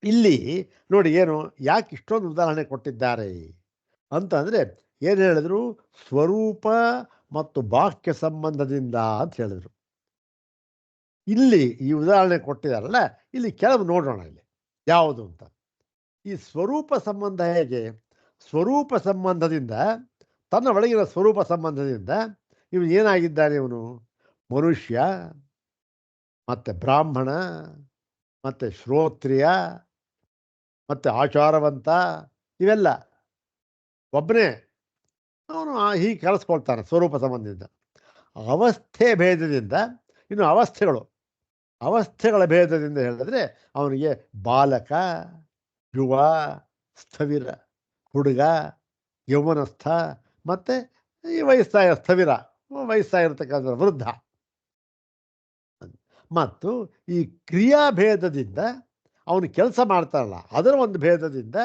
ಇಲ್ಲಿ ನೋಡಿ, ಏನು ಯಾಕೆ ಇಷ್ಟೊಂದು ಉದಾಹರಣೆ ಕೊಟ್ಟಿದ್ದಾರೆ ಅಂತಂದರೆ, ಏನು ಹೇಳಿದ್ರು? ಸ್ವರೂಪ ಮತ್ತು ಬಾಹ್ಯ ಸಂಬಂಧದಿಂದ ಅಂತ ಹೇಳಿದ್ರು. ಇಲ್ಲಿ ಈ ಉದಾಹರಣೆ ಕೊಟ್ಟಿದ್ದಾರಲ್ಲ, ಇಲ್ಲಿ ಕೆಲವು ನೋಡೋಣ ಇಲ್ಲಿ ಯಾವುದು ಅಂತ. ಈ ಸ್ವರೂಪ ಸಂಬಂಧ ಹೇಗೆ? ಸ್ವರೂಪ ಸಂಬಂಧದಿಂದ, ತನ್ನ ಒಳಗಿನ ಸ್ವರೂಪ ಸಂಬಂಧದಿಂದ ಇವನು ಏನಾಗಿದ್ದಾನೆ? ಇವನು ಮನುಷ್ಯ, ಮತ್ತು ಬ್ರಾಹ್ಮಣ, ಮತ್ತು ಶ್ರೋತ್ರಿಯ, ಮತ್ತು ಆಚಾರವಂತ, ಇವೆಲ್ಲ ಒಬ್ಬನೇ ಅವನು ಹೀಗೆ ಕರೆಸ್ಕೊಳ್ತಾನೆ ಸ್ವರೂಪ ಸಂಬಂಧದಿಂದ. ಅವಸ್ಥೆ ಭೇದದಿಂದ, ಇನ್ನು ಅವಸ್ಥೆಗಳ ಭೇದದಿಂದ ಹೇಳಿದ್ರೆ ಅವನಿಗೆ ಬಾಲಕ, ಯುವ, ಸ್ಥವಿರ, ಹುಡುಗ, ಯೌವನಸ್ಥ, ಮತ್ತು ಈ ಸ್ಥವಿರ ವಯಸ್ಸಾಗಿರ್ತಕ್ಕಂಥ ವೃದ್ಧ. ಮತ್ತು ಈ ಕ್ರಿಯಾಭೇದದಿಂದ ಅವನು ಕೆಲಸ ಮಾಡ್ತಾನಲ್ಲ, ಅದರ ಒಂದು ಭೇದದಿಂದ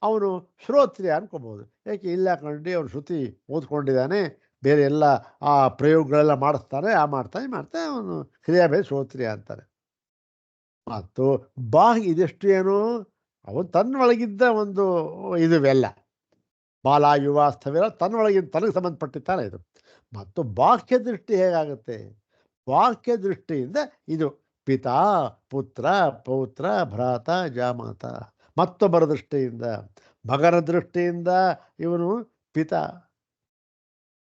ಅವನು ಶ್ರೋತ್ರಿಯ ಅನ್ಕೋಬೋದು. ಯಾಕೆ ಇಲ್ಲ ಕಂಡು ಅವನು ಶ್ರುತಿ ಓದ್ಕೊಂಡಿದ್ದಾನೆ, ಬೇರೆ ಎಲ್ಲ ಆ ಪ್ರಯೋಗಗಳೆಲ್ಲ ಮಾಡಿಸ್ತಾನೆ, ಮಾಡ್ತಾನೆ ಅವನು ಕ್ರಿಯಾಭೇದ ಶ್ರೋತ್ರಿಯ ಅಂತಾರೆ. ಮತ್ತು ಬಾಹ್ಯ ಇದೆಷ್ಟು ಏನು, ಅವನು ತನ್ನೊಳಗಿದ್ದ ಒಂದು ಇದುವೆಲ್ಲ ಬಾಲ ಯುವ ಸ್ಥವಿರ ತನ್ನೊಳಗಿಂದ ತನಗೆ ಸಂಬಂಧಪಟ್ಟಿರ್ತಾನೆ ಇದು. ಮತ್ತು ಬಾಹ್ಯ ದೃಷ್ಟಿ ಹೇಗಾಗುತ್ತೆ? ಬಾಹ್ಯ ದೃಷ್ಟಿಯಿಂದ ಇದು ಪಿತಾ ಪುತ್ರ ಪೌತ್ರ ಭ್ರಾತ ಜಾಮಾತ. ಮತ್ತೊಬ್ಬರ ದೃಷ್ಟಿಯಿಂದ, ಮಗನ ದೃಷ್ಟಿಯಿಂದ ಇವನು ಪಿತಾ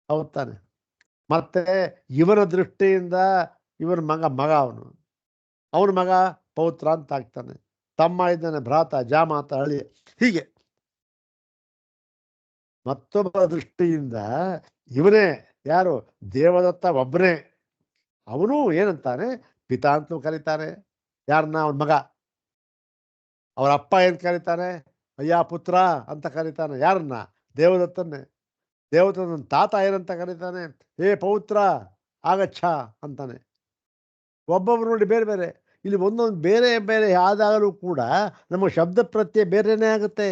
అవుತಾನೆ. ಮತ್ತೆ ಇವನ ದೃಷ್ಟಿಯಿಂದ ಇವನ ಮಗ ಅವನ ಮಗ ಪೌತ್ರ ಅಂತ ಆಗ್ತಾನೆ. ತಮ್ಮ ಇದ್ದಾನೆ ಭ್ರಾತ ಜಾಮಾತ ಅಳಿಯ. ಹೀಗೆ ಮತ್ತೊಬ್ಬರ ದೃಷ್ಟಿಯಿಂದ ಇವನೇ ಯಾರು? ದೇವದತ್ತ ಒಬ್ಬನೇ. ಅವನು ಏನಂತಾನೆ? ಪಿತಾ ಅಂತಲೂ ಕರೀತಾನೆ. ಯಾರನ್ನ? ಅವನ ಮಗ. ಅವರ ಅಪ್ಪ ಏನು ಕರೀತಾನೆ? ಅಯ್ಯ ಪುತ್ರ ಅಂತ ಕರೀತಾನೆ. ಯಾರನ್ನ? ದೇವದತ್ತನ್ನೇ. ದೇವದತ್ತನ ತಾತ ಏನಂತ ಕರೀತಾನೆ? ಏ ಪೌತ್ರ ಆಗಚ್ಚ ಅಂತಾನೆ. ಒಬ್ಬೊಬ್ರು ನೋಡಿ ಬೇರೆ ಬೇರೆ. ಇಲ್ಲಿ ಒಂದೊಂದು ಬೇರೆ ಬೇರೆ ಆದಾಗಲೂ ಕೂಡ ನಮ್ಮ ಶಬ್ದ ಪ್ರತ್ಯಯ ಬೇರೆನೇ ಆಗುತ್ತೆ.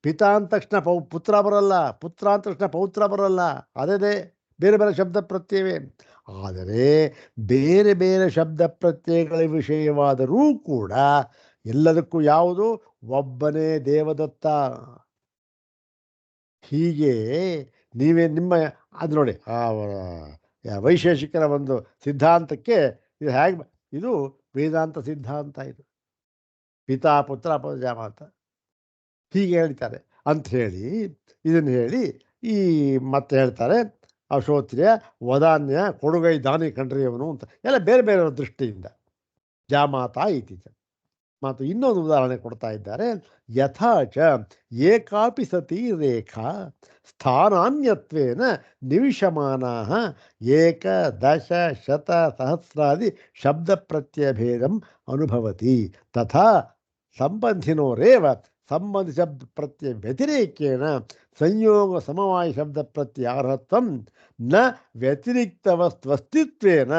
ಪಿತಾ ಅಂದ ತಕ್ಷಣ ಪುತ್ರ ಬರಲ್ಲ, ಪುತ್ರ ಅಂದ ತಕ್ಷಣ ಪೌತ್ರ ಬರಲ್ಲ. ಅದೇ ಬೇರೆ ಬೇರೆ ಶಬ್ದ ಪ್ರತ್ಯವೇ. ಆದರೆ ಬೇರೆ ಬೇರೆ ಶಬ್ದ ಪ್ರತ್ಯಯಗಳ ವಿಷಯವಾದರೂ ಕೂಡ ಎಲ್ಲದಕ್ಕೂ ಯಾವುದು? ಒಬ್ಬನೇ ದೇವದತ್ತ. ಹೀಗೆ ನೀವೇ ನಿಮ್ಮ ಅದು ನೋಡಿ, ಆ ವೈಶೇಷಿಕರ ಒಂದು ಸಿದ್ಧಾಂತಕ್ಕೆ ಇದು ಹೇಗೆ, ಇದು ವೇದಾಂತ ಸಿದ್ಧಾಂತ. ಇದು ಪಿತಾ ಪುತ್ರ ಜಾಮಾತ. ಹೀಗೆ ಹೇಳ್ತಾರೆ ಅಂತ ಹೇಳಿ ಇದನ್ನು ಹೇಳಿ ಈ ಮತ್ತೆ ಹೇಳ್ತಾರೆ ಅಶೋತ್ರಿಯ ವದಾನ್ಯ ಕೊಡುಗೈ ದಾನಿ ಕಣ್ರಿ ಅವನು ಅಂತ ಎಲ್ಲ ಬೇರೆ ಬೇರೆ ದೃಷ್ಟಿಯಿಂದ ಜಾಮಾತ ಇತಿ ಮತ್ತು ಇನ್ನೊಂದು ಉದಾಹರಣೆ ಕೊಡ್ತಾ ಇದ್ದಾರೆ ಯಥಾಚ ಏಕಾಪಿ ಸತಿ ರೇಖಾ ಸ್ಥಾನಾನ್ಯತ್ವೇನ ನಿವಿಷಮಾನ ಏಕ ದಶ ಶತ ಸಹಸ್ರಾದಿ ಶಬ್ದ ಪ್ರತ್ಯಭೇದಂ ಅನುಭವತಿ ತಥಾ ಸಂಬಂಧಿನೋರೇವ ಸಂಬಂಧ ಶಬ್ದ ಪ್ರತ್ಯಯ ವ್ಯತಿರೇಕೇಣ ಸಂಯೋಗ ಸಮವಾಯ ಶಬ್ದ ಪ್ರತ್ಯಾರ್ಹತ್ವಂ ನ ವ್ಯತಿರಿಕ್ತವಸ್ತ್ವಸ್ತಿತ್ವೇನ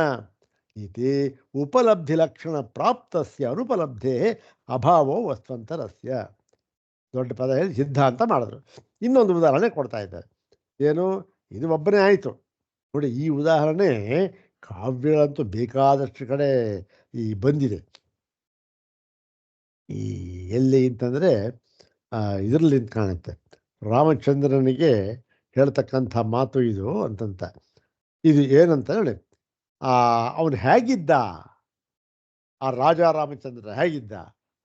ಇತಿ ಉಪಲಬ್ಧಿ ಲಕ್ಷಣ ಪ್ರಾಪ್ತಸ್ಯ ಅನುಪಲಬ್ಧೇ ಅಭಾವೋ ವಸ್ತುವಂತರಸ್ಯ. ದೊಡ್ಡ ಪದ ಹೇಳಿ ಸಿದ್ಧಾಂತ ಮಾಡಿದ್ರು. ಇನ್ನೊಂದು ಉದಾಹರಣೆ ಕೊಡ್ತಾ ಇದ್ದಾರೆ. ಏನು ಇದು ಒಬ್ಬನೇ ಆಯಿತು ನೋಡಿ. ಈ ಉದಾಹರಣೆ ಕಾವ್ಯಗಳಂತೂ ಬೇಕಾದಷ್ಟು ಕಡೆ ಬಂದಿದೆ. ಈ ಎಲ್ಲಿ ಅಂತಂದರೆ ಇದರಲ್ಲಿ ಕಾಣುತ್ತೆ, ರಾಮಚಂದ್ರನಿಗೆ ಹೇಳ್ತಕ್ಕಂಥ ಮಾತು ಇದು ಅಂತಂತ. ಇದು ಏನಂತ ಹೇಳಿ, ಅವನು ಹೇಗಿದ್ದ, ಆ ರಾಜ ರಾಮಚಂದ್ರ ಹೇಗಿದ್ದ,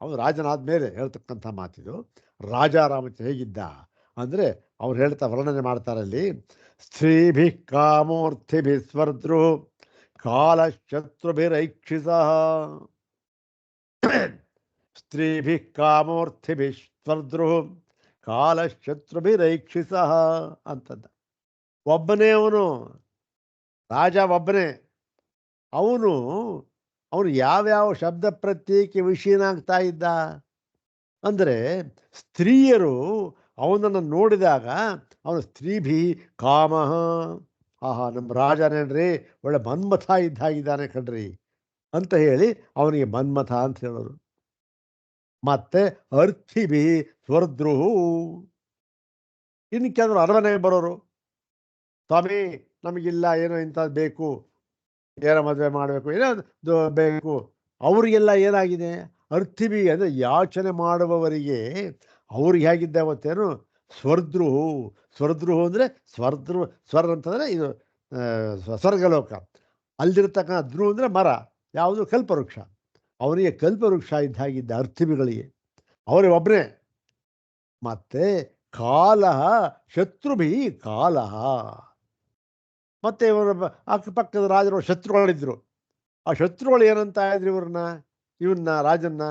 ಅವನು ರಾಜನಾದ ಮೇಲೆ ಹೇಳ್ತಕ್ಕಂಥ ಮಾತಿದು. ರಾಜ ರಾಮಚಂದ್ರ ಹೇಗಿದ್ದ ಅಂದರೆ ಅವ್ರು ಹೇಳ್ತಾ ವರ್ಣನೆ ಮಾಡ್ತಾರಲ್ಲಿ, ಸ್ತ್ರೀಭಿ ಕಾಮೋರ್ಥಿಭಿ ಸ್ವರ್ದ್ರು ಕಾಲಶತ್ರುಭಿರೈಕ್ಷಿಸ ಸ್ತ್ರೀಭಿ ಕಾಮೋರ್ಥಿಭಿ ಸ್ವರ್ದ್ರು ಕಾಲಶತ್ರುಭಿರೈಕ್ಷಿಸ ಅಂತಂದ. ಒಬ್ಬನೇ ಅವನು ರಾಜ, ಒಬ್ಬನೇ ಅವನು ಯಾವ್ಯಾವ ಶಬ್ದ ಪ್ರತ್ಯೇಕ ವಿಷಯನಾಗ್ತಾ ಇದ್ದ ಅಂದರೆ ಸ್ತ್ರೀಯರು ಅವನನ್ನು ನೋಡಿದಾಗ ಅವನು ಸ್ತ್ರೀಭಿ ಕಾಮ, ಆಹಾ ನಮ್ಮ ರಾಜನೇನ್ರಿ ಒಳ್ಳೆ ಮನ್ಮಥ ಇದ್ದಾಗಿದ್ದಾನೆ ಕಣ್ರಿ ಅಂತ ಹೇಳಿ ಅವನಿಗೆ ಮನ್ಮಥ ಅಂತ ಹೇಳೋರು. ಮತ್ತೆ ಅರ್ಥಿಭಿ ಸ್ವರ್ದ್ರುಹು, ಇನ್ನು ಕೆಲವರು ಅರಮನೆಗೆ ಬರೋರು, ಸ್ವಾಮಿ ನಮಗಿಲ್ಲ ಏನೋ ಇಂಥದ್ದು ಬೇಕು, ಏನೋ ಮದುವೆ ಮಾಡಬೇಕು, ಏನೋ ಬೇಕು, ಅವರಿಗೆಲ್ಲ ಏನಾಗಿದೆ ಅರ್ಥಿಭಿ ಅಂದರೆ ಯಾಚನೆ ಮಾಡುವವರಿಗೆ ಅವ್ರಿಗೆ ಹೇಗಿದ್ದ ಅವತ್ತೇನು ಸ್ವರ್ದ್ರುಹು. ಸ್ವರ್ದ್ರುಹು ಅಂದರೆ ಸ್ವರ್ ಅಂತಂದರೆ ಇದು ಸ್ವರ್ಗಲೋಕ, ಅಲ್ಲಿರ್ತಕ್ಕಂಥ ಧ್ರು ಅಂದರೆ ಮರ, ಯಾವುದು ಕಲ್ಪವೃಕ್ಷ, ಅವರಿಗೆ ಕಲ್ಪವೃಕ್ಷ ಇದ್ದಾಗಿದ್ದ ಅರ್ಥಿಭಿಗಳಿಗೆ, ಅವರೇ ಒಬ್ಬನೇ. ಮತ್ತೆ ಕಾಲಹ ಶತ್ರುಭಿ ಕಾಲಹ, ಮತ್ತೆ ಇವರ ಅಕ್ಕಪಕ್ಕದ ರಾಜರು ಶತ್ರುಗಳಿದ್ರು. ಆ ಶತ್ರುಗಳು ಏನಂತ ಇದ್ರು ಇವನ್ನ ರಾಜನ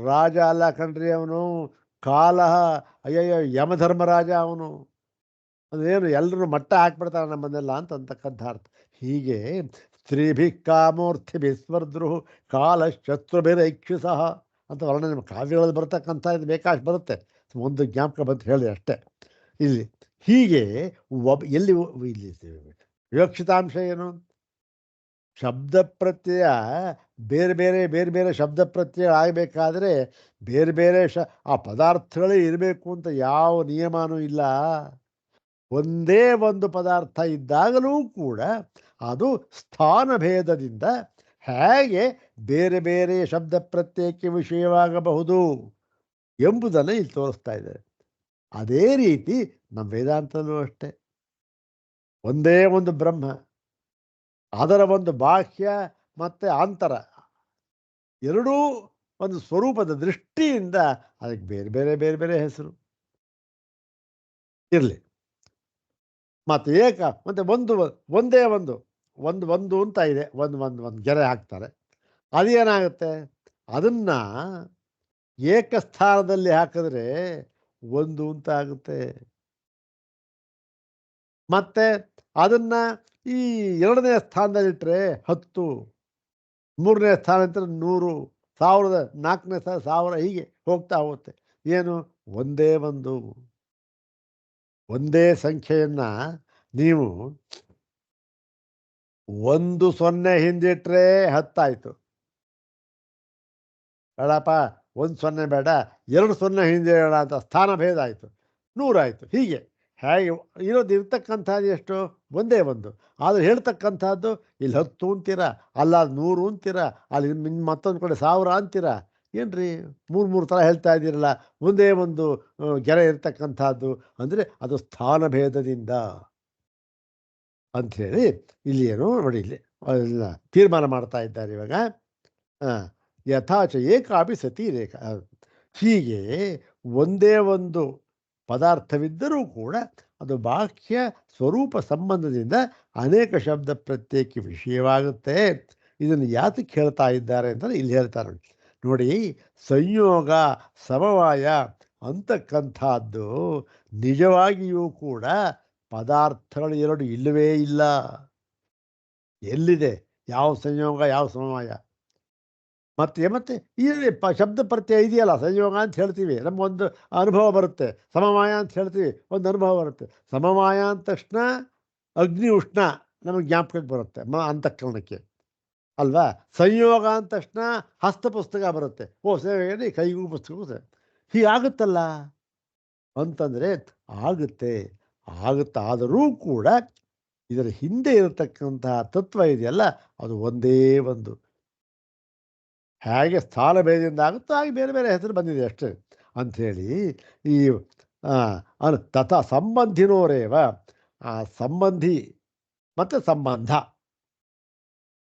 ರಾಜ ಅಲ್ಲ ಕಣ್ರಿ ಅವನು, ಕಾಲಹ, ಅಯ್ಯಯ್ಯೋ ಯಮಧರ್ಮರಾಜ ಅವನು, ಅದೇನು ಎಲ್ಲರೂ ಮಟ್ಟ ಹಾಕ್ಬಿಡ್ತಾನೆ ನಮ್ಮನ್ನೆಲ್ಲ ಅಂತಕ್ಕಂಥ ಅರ್ಥ. ಹೀಗೆ ಸ್ತ್ರೀಭಿ ಕಾಮೋರ್ಥಿಭಿ ಸ್ವರ್ದ್ರು ಕಾಲ ಶತ್ರುಭಿರೈಕ್ಷಿಸಃ ಅಂತ ವರ್ಣನೆ ಕಾವ್ಯಗಳಲ್ಲಿ ಬರ್ತಕ್ಕಂಥ ಇದು ಬೇಕಾಷ್ಟು ಬರುತ್ತೆ. ಒಂದು ಜ್ಞಾಪಕ ಬಂತು ಹೇಳಿ ಅಷ್ಟೇ. ಇಲ್ಲಿ ಹೀಗೆ ಎಲ್ಲಿ ಇಲ್ಲಿ ವಿವಕ್ಷಿತಾಂಶ ಏನು, ಶಬ್ದ ಪ್ರತ್ಯಯ ಬೇರೆ ಬೇರೆ ಶಬ್ದ ಪ್ರತ್ಯಯ ಆಗಬೇಕಾದ್ರೆ ಬೇರೆ ಬೇರೆ ಆ ಪದಾರ್ಥಗಳೇ ಇರಬೇಕು ಅಂತ ಯಾವ ನಿಯಮನೂ ಇಲ್ಲ. ಒಂದೇ ಒಂದು ಪದಾರ್ಥ ಇದ್ದಾಗಲೂ ಕೂಡ ಅದು ಸ್ಥಾನ ಭೇದದಿಂದ ಹೇಗೆ ಬೇರೆ ಬೇರೆ ಶಬ್ದ ಪ್ರತ್ಯಯಕ್ಕೆ ವಿಷಯವಾಗಬಹುದು ಎಂಬುದನ್ನು ಇಲ್ಲಿ ತೋರಿಸ್ತಾ ಇದ್ದಾರೆ. ಅದೇ ರೀತಿ ನಮ್ಮ ವೇದಾಂತದಲ್ಲೂ ಅಷ್ಟೇ, ಒಂದೇ ಒಂದು ಬ್ರಹ್ಮ, ಅದರ ಒಂದು ಬಾಹ್ಯ ಮತ್ತು ಆಂತರ ಎರಡೂ ಒಂದು ಸ್ವರೂಪದ ದೃಷ್ಟಿಯಿಂದ ಅದಕ್ಕೆ ಬೇರೆ ಬೇರೆ ಹೆಸರು ಇರಲಿ. ಮತ್ತು ಮತ್ತೆ ಒಂದೇ ಒಂದು ಅಂತ ಇದೆ, ಒಂದು ಗೆರೆ ಹಾಕ್ತಾರೆ. ಅದೇನಾಗುತ್ತೆ, ಅದನ್ನ ಏಕಸ್ಥಾನದಲ್ಲಿ ಹಾಕಿದ್ರೆ ಒಂದು ಅಂತ ಆಗುತ್ತೆ. ಮತ್ತೆ ಅದನ್ನ ಈ ಎರಡನೇ ಸ್ಥಾನದಲ್ಲಿಟ್ಟರೆ 10, ಮೂರನೇ ಸ್ಥಾನ ಇಟ್ಟರೆ 100, 1000, ನಾಲ್ಕನೇ ಸ್ಥಾನ 1000, ಹೀಗೆ ಹೋಗ್ತಾ ಹೋಗುತ್ತೆ. ಏನು ಒಂದೇ ಸಂಖ್ಯೆಯನ್ನ ನೀವು 10 ಹಿಂದಿಟ್ರೆ 10 ಆಯ್ತು, ಬೇಡಪ್ಪ 10 ಬೇಡ 20 ಹಿಂದೆ ಬೇಡ ಅಂತ ಸ್ಥಾನ ಭೇದ ಆಯಿತು, 100 ಆಯಿತು. ಹೀಗೆ ಹೇಗೆ ಇರ್ತಕ್ಕಂಥದ್ದು ಎಷ್ಟು ಒಂದೇ ಒಂದು, ಆದರೆ ಹೇಳ್ತಕ್ಕಂಥದ್ದು ಇಲ್ಲಿ 10 ಅಂತೀರ, ಅಲ್ಲ 100 ಅಂತೀರ, ಅಲ್ಲಿ ಮತ್ತೊಂದು ಕಡೆ 1000 ಅಂತೀರ. ಏನ್ರಿ 3 ಥರ ಹೇಳ್ತಾ ಇದ್ದೀರಲ್ಲ, ಒಂದೇ ಒಂದು ಗೆರೆ ಇರ್ತಕ್ಕಂಥದ್ದು ಅಂದರೆ ಅದು ಸ್ಥಾನ ಭೇದದಿಂದ ಅಂಥೇಳಿ ಇಲ್ಲಿ ಏನು ನೋಡಿ, ಇಲ್ಲಿ ತೀರ್ಮಾನ ಮಾಡ್ತಾ ಇದ್ದಾರೆ ಇವಾಗ. ಯಥಾಚ ಏಕಾಪಿ ಸತಿ ರೇಖಾ ಹೀಗೆ ಒಂದೇ ಒಂದು ಪದಾರ್ಥವಿದ್ದರೂ ಕೂಡ ಅದು ಬಾಹ್ಯ ಸ್ವರೂಪ ಸಂಬಂಧದಿಂದ ಅನೇಕ ಶಬ್ದ ಪ್ರತ್ಯೇಕ ವಿಷಯವಾಗುತ್ತೆ. ಇದನ್ನು ಯಾತಕ್ಕೆ ಹೇಳ್ತಾ ಇದ್ದಾರೆ ಅಂತಂದರೆ ಇಲ್ಲಿ ಹೇಳ್ತಾರೆ ನೋಡಿ. ನೋಡಿ, ಸಂಯೋಗ ಸಮವಾಯ ಅಂತಕ್ಕಂಥದ್ದು ನಿಜವಾಗಿಯೂ ಕೂಡ ಪದಾರ್ಥಗಳು ಎರಡು ಇಲ್ಲವೇ ಇಲ್ಲ. ಎಲ್ಲಿದೆ ಯಾವ ಸಂಯೋಗ ಯಾವ ಸಮವಾಯ? ಮತ್ತೆ ಇಲ್ಲಿ ಶಬ್ದ ಪ್ರತ್ಯಯ ಇದೆಯಲ್ಲ, ಸಂಯೋಗ ಅಂತ ಹೇಳ್ತೀವಿ, ನಮಗೊಂದು ಅನುಭವ ಬರುತ್ತೆ. ಸಮವಾಯ ಅಂತ ಹೇಳ್ತೀವಿ, ಒಂದು ಅನುಭವ ಬರುತ್ತೆ. ಸಮವಾಯ ಅಂದ ತಕ್ಷಣ ಅಗ್ನಿ ಉಷ್ಣ ನಮಗೆ ಜ್ಞಾಪಕಕ್ಕೆ ಬರುತ್ತೆ ಅಂತಃಕರಣಕ್ಕೆ ಅಲ್ವಾ. ಸಂಯೋಗ ಅಂದ ತಕ್ಷಣ ಹಸ್ತ ಪುಸ್ತಕ ಬರುತ್ತೆ. ಓ ಸೇವೆ ಕೈಗೂ ಪುಸ್ತಕವೂ ಹೀಗಾಗುತ್ತಲ್ಲ ಅಂತಂದರೆ ಆಗುತ್ತಾದರೂ ಕೂಡ ಇದರ ಹಿಂದೆ ಇರತಕ್ಕಂತಹ ತತ್ವ ಇದೆಯಲ್ಲ, ಅದು ಒಂದೇ ಒಂದು. ಹೇಗೆ ಸ್ಥಾನ ಭೇದದಿಂದ ಆಗುತ್ತೋ ಹಾಗೆ ಬೇರೆ ಬೇರೆ ಹೆಸರು ಬಂದಿದೆ ಅಷ್ಟೇ ಅಂಥೇಳಿ ಈ ತಥಾ ಸಂಬಂಧಿನೋರೇವ ಆ ಸಂಬಂಧಿ ಮತ್ತು ಸಂಬಂಧ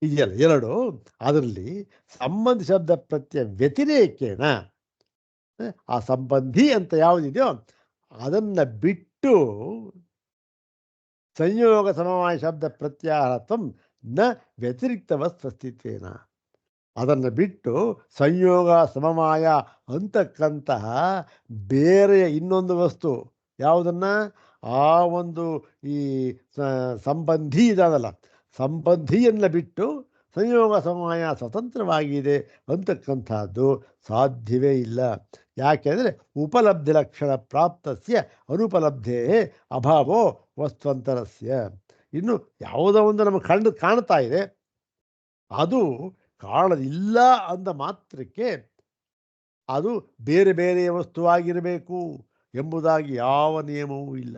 ಇದೆಯಲ್ಲ ಎರಡು, ಅದರಲ್ಲಿ ಸಂಬಂಧಿ ಶಬ್ದ ಪ್ರತ್ಯಯ ವ್ಯತಿರೇಕೇನ ಆ ಸಂಬಂಧಿ ಅಂತ ಯಾವುದಿದೆಯೋ ಅದನ್ನು ಬಿಟ್ಟು ಸಂಯೋಗ ಸಮವಾಯ ಶಬ್ದ ಪ್ರತ್ಯಾಹಾರತ್ವಂ ನ ವ್ಯತಿರಿಕ್ತವ ಸ್ವಸ್ತಿತ್ವೇನ, ಅದನ್ನು ಬಿಟ್ಟು ಸಂಯೋಗ ಸಮವಾಯ ಅಂತಕ್ಕಂತಹ ಬೇರೆಯ ಇನ್ನೊಂದು ವಸ್ತು ಯಾವುದನ್ನು ಆ ಒಂದು ಈ ಸಂಬಂಧಿ ಇದಾದಲ್ಲ, ಸಂಬಂಧಿಯನ್ನು ಬಿಟ್ಟು ಸಂಯೋಗ ಸಮವಾಯ ಸ್ವತಂತ್ರವಾಗಿದೆ ಅಂತಕ್ಕಂಥದ್ದು ಸಾಧ್ಯವೇ ಇಲ್ಲ. ಯಾಕೆಂದರೆ ಉಪಲಬ್ಧಿ ಲಕ್ಷಣ ಪ್ರಾಪ್ತಸ್ಯ ಅನುಪಲಬ್ಧೇ ಅಭಾವೋ ವಸ್ತುವಂತರಸ್ಯ. ಇನ್ನು ಯಾವುದೋ ಒಂದು ನಮಗೆ ಕಾಣ್ತಾ ಇದೆ, ಅದು ಕಾಣಲಿಲ್ಲ ಅಂದ ಮಾತ್ರಕ್ಕೆ ಅದು ಬೇರೆ ಬೇರೆಯ ವಸ್ತುವಾಗಿರಬೇಕು ಎಂಬುದಾಗಿ ಯಾವ ನಿಯಮವೂ ಇಲ್ಲ.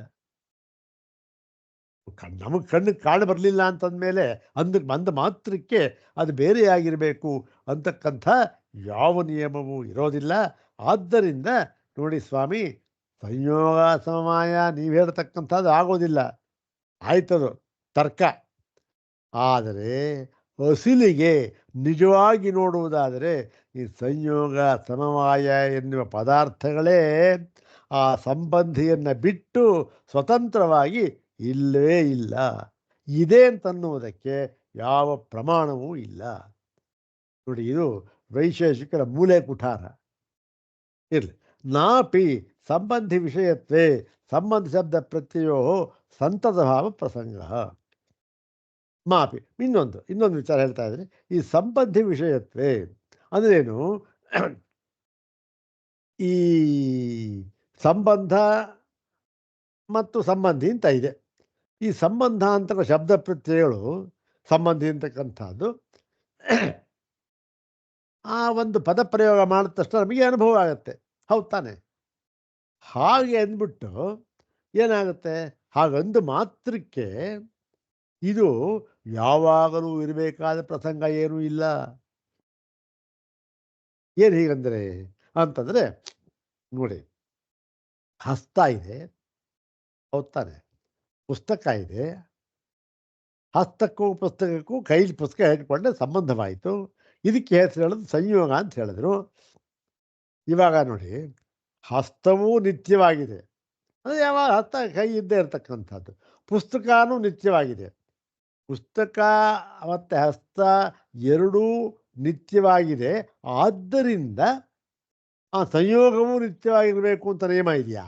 ನಮಗೆ ಕಣ್ಣಿಗೆ ಕಾಣ ಬರಲಿಲ್ಲ ಅಂತಂದಮೇಲೆ ಅಂದ ಮಾತ್ರಕ್ಕೆ ಅದು ಬೇರೆಯಾಗಿರಬೇಕು ಅಂತಕ್ಕಂಥ ಯಾವ ನಿಯಮವೂ ಇರೋದಿಲ್ಲ. ಆದ್ದರಿಂದ ನೋಡಿ ಸ್ವಾಮಿ, ಸಂಯೋಗ ಸಮವಾಯ ನೀವು ಹೇಳ್ತಕ್ಕಂಥದ್ದು ಆಗೋದಿಲ್ಲ, ಆಯ್ತದು ತರ್ಕ. ಆದರೆ ಅಸಲಿಗೆ ನಿಜವಾಗಿ ನೋಡುವುದಾದರೆ ಈ ಸಂಯೋಗ ಸಮವಾಯ ಎನ್ನುವ ಪದಾರ್ಥಗಳೇ ಆ ಸಂಬಂಧಿಯನ್ನು ಬಿಟ್ಟು ಸ್ವತಂತ್ರವಾಗಿ ಇಲ್ಲವೇ ಇಲ್ಲ. ಇದೆ ಅಂತನ್ನುವುದಕ್ಕೆ ಯಾವ ಪ್ರಮಾಣವೂ ಇಲ್ಲ. ನೋಡಿ, ಇದು ವೈಶೇಷಿಕರ ಮೂಲೆ ಕುಠಾರ. ಇರಲಿ. ನಾಪಿ ಸಂಬಂಧಿ ವಿಷಯತ್ವೇ ಸಂಬಂಧ ಶಬ್ದ ಪ್ರತ್ಯಯೋ ಸಂತತ ಭಾವ ಪ್ರಸಂಗ. ಮಾಪಿ ಇನ್ನೊಂದು ವಿಚಾರ ಹೇಳ್ತಾ ಇದ್ರೆ, ಈ ಸಂಬಂಧಿ ವಿಷಯತ್ವೇ ಅಂದ್ರೇನು? ಈ ಸಂಬಂಧ ಮತ್ತು ಸಂಬಂಧಿ ಅಂತ ಇದೆ. ಈ ಸಂಬಂಧ ಅಂತ ಶಬ್ದ ಪ್ರತ್ಯಯಗಳು ಸಂಬಂಧಿ ಅಂತಕ್ಕಂಥದ್ದು ಆ ಒಂದು ಪದ ಪ್ರಯೋಗ ಮಾಡಿದ ತಕ್ಷಣ ನಮಗೆ ಅನುಭವ ಆಗುತ್ತೆ, ಹೌದು ತಾನೆ? ಹಾಗೆ ಅಂದ್ಬಿಟ್ಟು ಏನಾಗುತ್ತೆ, ಹಾಗಂದು ಮಾತ್ರಕ್ಕೆ ಇದು ಯಾವಾಗಲೂ ಇರಬೇಕಾದ ಪ್ರಸಂಗ ಏನೂ ಇಲ್ಲ. ಏನು ಹೀಗಂದರೆ ಅಂತಂದರೆ ನೋಡಿ, ಹಸ್ತ ಇದೆ, ಹೌದು ತಾನೆ? ಪುಸ್ತಕ ಇದೆ, ಹಸ್ತಕ್ಕೂ ಪುಸ್ತಕಕ್ಕೂ ಕೈಲಿ ಪುಸ್ತಕ ಹೇಳ್ಕೊಂಡೆ ಸಂಬಂಧವಾಯಿತು. ಇದಕ್ಕೆ ಹೆಸರು ಹೇಳೋದು ಸಂಯೋಗ ಅಂತ ಹೇಳಿದ್ರು. ಇವಾಗ ನೋಡಿ, ಹಸ್ತವೂ ನಿತ್ಯವಾಗಿದೆ, ಅಂದರೆ ಯಾವಾಗ ಹಸ್ತ ಕೈ ಇದ್ದೇ ಇರತಕ್ಕಂಥದ್ದು. ಪುಸ್ತಕನೂ ನಿತ್ಯವಾಗಿದೆ. ಪುಸ್ತಕ ಮತ್ತು ಹಸ್ತ ಎರಡೂ ನಿತ್ಯವಾಗಿದೆ. ಆದ್ದರಿಂದ ಆ ಸಂಯೋಗವೂ ನಿತ್ಯವಾಗಿರಬೇಕು ಅಂತ ನಿಯಮ ಇದೆಯಾ?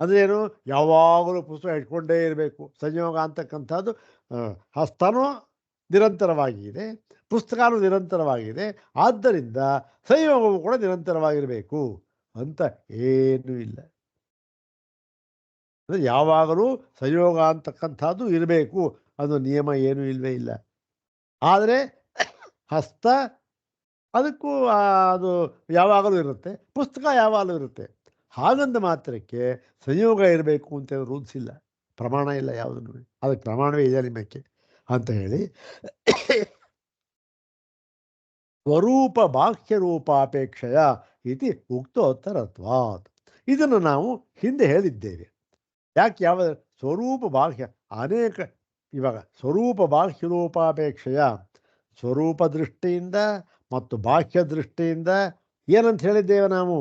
ಅಂದ್ರೇನು? ಯಾವಾಗಲೂ ಪುಸ್ತಕ ಇಟ್ಕೊಂಡೇ ಇರಬೇಕು. ಸಂಯೋಗ ಅಂತಕ್ಕಂಥದ್ದು ಹಸ್ತನೂ ನಿರಂತರವಾಗಿದೆ, ಪುಸ್ತಕನೂ ನಿರಂತರವಾಗಿದೆ, ಆದ್ದರಿಂದ ಸಂಯೋಗವೂ ಕೂಡ ನಿರಂತರವಾಗಿರಬೇಕು ಅಂತ ಏನೂ ಇಲ್ಲ. ಅಂದರೆ ಯಾವಾಗಲೂ ಸಂಯೋಗ ಅಂತಕ್ಕಂಥದ್ದು ಇರಬೇಕು ಅನ್ನೋ ನಿಯಮ ಏನೂ ಇಲ್ಲವೇ ಇಲ್ಲ. ಆದರೆ ಹಸ್ತ ಅದಕ್ಕೂ ಅದು ಯಾವಾಗಲೂ ಇರುತ್ತೆ, ಪುಸ್ತಕ ಯಾವಾಗಲೂ ಇರುತ್ತೆ. ಹಾಗಂದ ಮಾತ್ರಕ್ಕೆ ಸಂಯೋಗ ಇರಬೇಕು ಅಂತ ರೂಲ್ಸ್ ಇಲ್ಲ, ಪ್ರಮಾಣ ಇಲ್ಲ ಯಾವುದನ್ನು. ಅದಕ್ಕೆ ಪ್ರಮಾಣವೇ ಇದೆ ನಿಮ್ಮಕ್ಕೆ ಅಂತ ಹೇಳಿ ಸ್ವರೂಪ ಬಾಹ್ಯ ರೂಪಾಪೇಕ್ಷೆಯ ಇತಿ ಉಕ್ತೋತ್ತರತ್ವಾತ್. ಇದನ್ನು ನಾವು ಹಿಂದೆ ಹೇಳಿದ್ದೇವೆ. ಯಾಕೆ ಯಾವ ಸ್ವರೂಪ ಬಾಹ್ಯ ಅನೇಕ ಇವಾಗ ಸ್ವರೂಪ ಬಾಹ್ಯ ರೂಪಾಪೇಕ್ಷೆಯ ಸ್ವರೂಪ ದೃಷ್ಟಿಯಿಂದ ಮತ್ತು ಬಾಹ್ಯ ದೃಷ್ಟಿಯಿಂದ ಏನಂತ ಹೇಳಿದ್ದೇವೆ ನಾವು?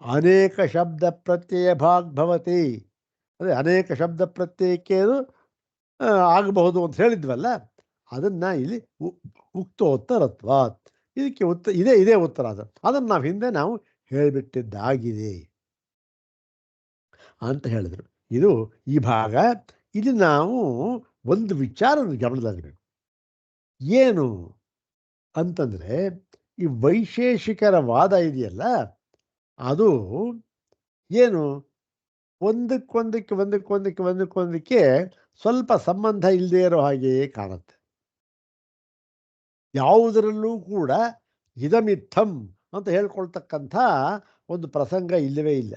ಅನೇಕ ಶಬ್ದ ಪ್ರತ್ಯಯ ಭಾಗ್ ಭವತಿ. ಅದೇ ಅನೇಕ ಶಬ್ದ ಪ್ರತ್ಯಯಕ್ಕೆ ಅದು ಆಗಬಹುದು ಅಂತ ಹೇಳಿದ್ವಲ್ಲ, ಅದನ್ನು ಇಲ್ಲಿ ಉಕ್ತೋತ್ತರತ್ವಾತ್. ಇದಕ್ಕೆ ಇದೇ ಉತ್ತರ. ಅದನ್ನು ನಾವು ಹಿಂದೆ ನಾವು ಹೇಳಿಬಿಟ್ಟಿದ್ದಾಗಿದೆ ಅಂತ ಹೇಳಿದರು. ಇದು ಈ ಭಾಗ. ಇಲ್ಲಿ ನಾವು ಒಂದು ವಿಚಾರ ಗಮನದಲ್ಲಿರಬೇಕು. ಏನು ಅಂತಂದರೆ, ಈ ವೈಶೇಷಿಕರ ವಾದ ಇದೆಯಲ್ಲ, ಅದು ಏನು ಒಂದಕ್ಕೊಂದಕ್ಕೆ ಸ್ವಲ್ಪ ಸಂಬಂಧ ಇಲ್ಲದೆ ಇರೋ ಹಾಗೆಯೇ ಕಾಣುತ್ತೆ. ಯಾವುದರಲ್ಲೂ ಕೂಡ ಇದಮಿತ್ತಂ ಅಂತ ಹೇಳ್ಕೊಳ್ತಕ್ಕಂಥ ಒಂದು ಪ್ರಸಂಗ ಇಲ್ಲವೇ ಇಲ್ಲ.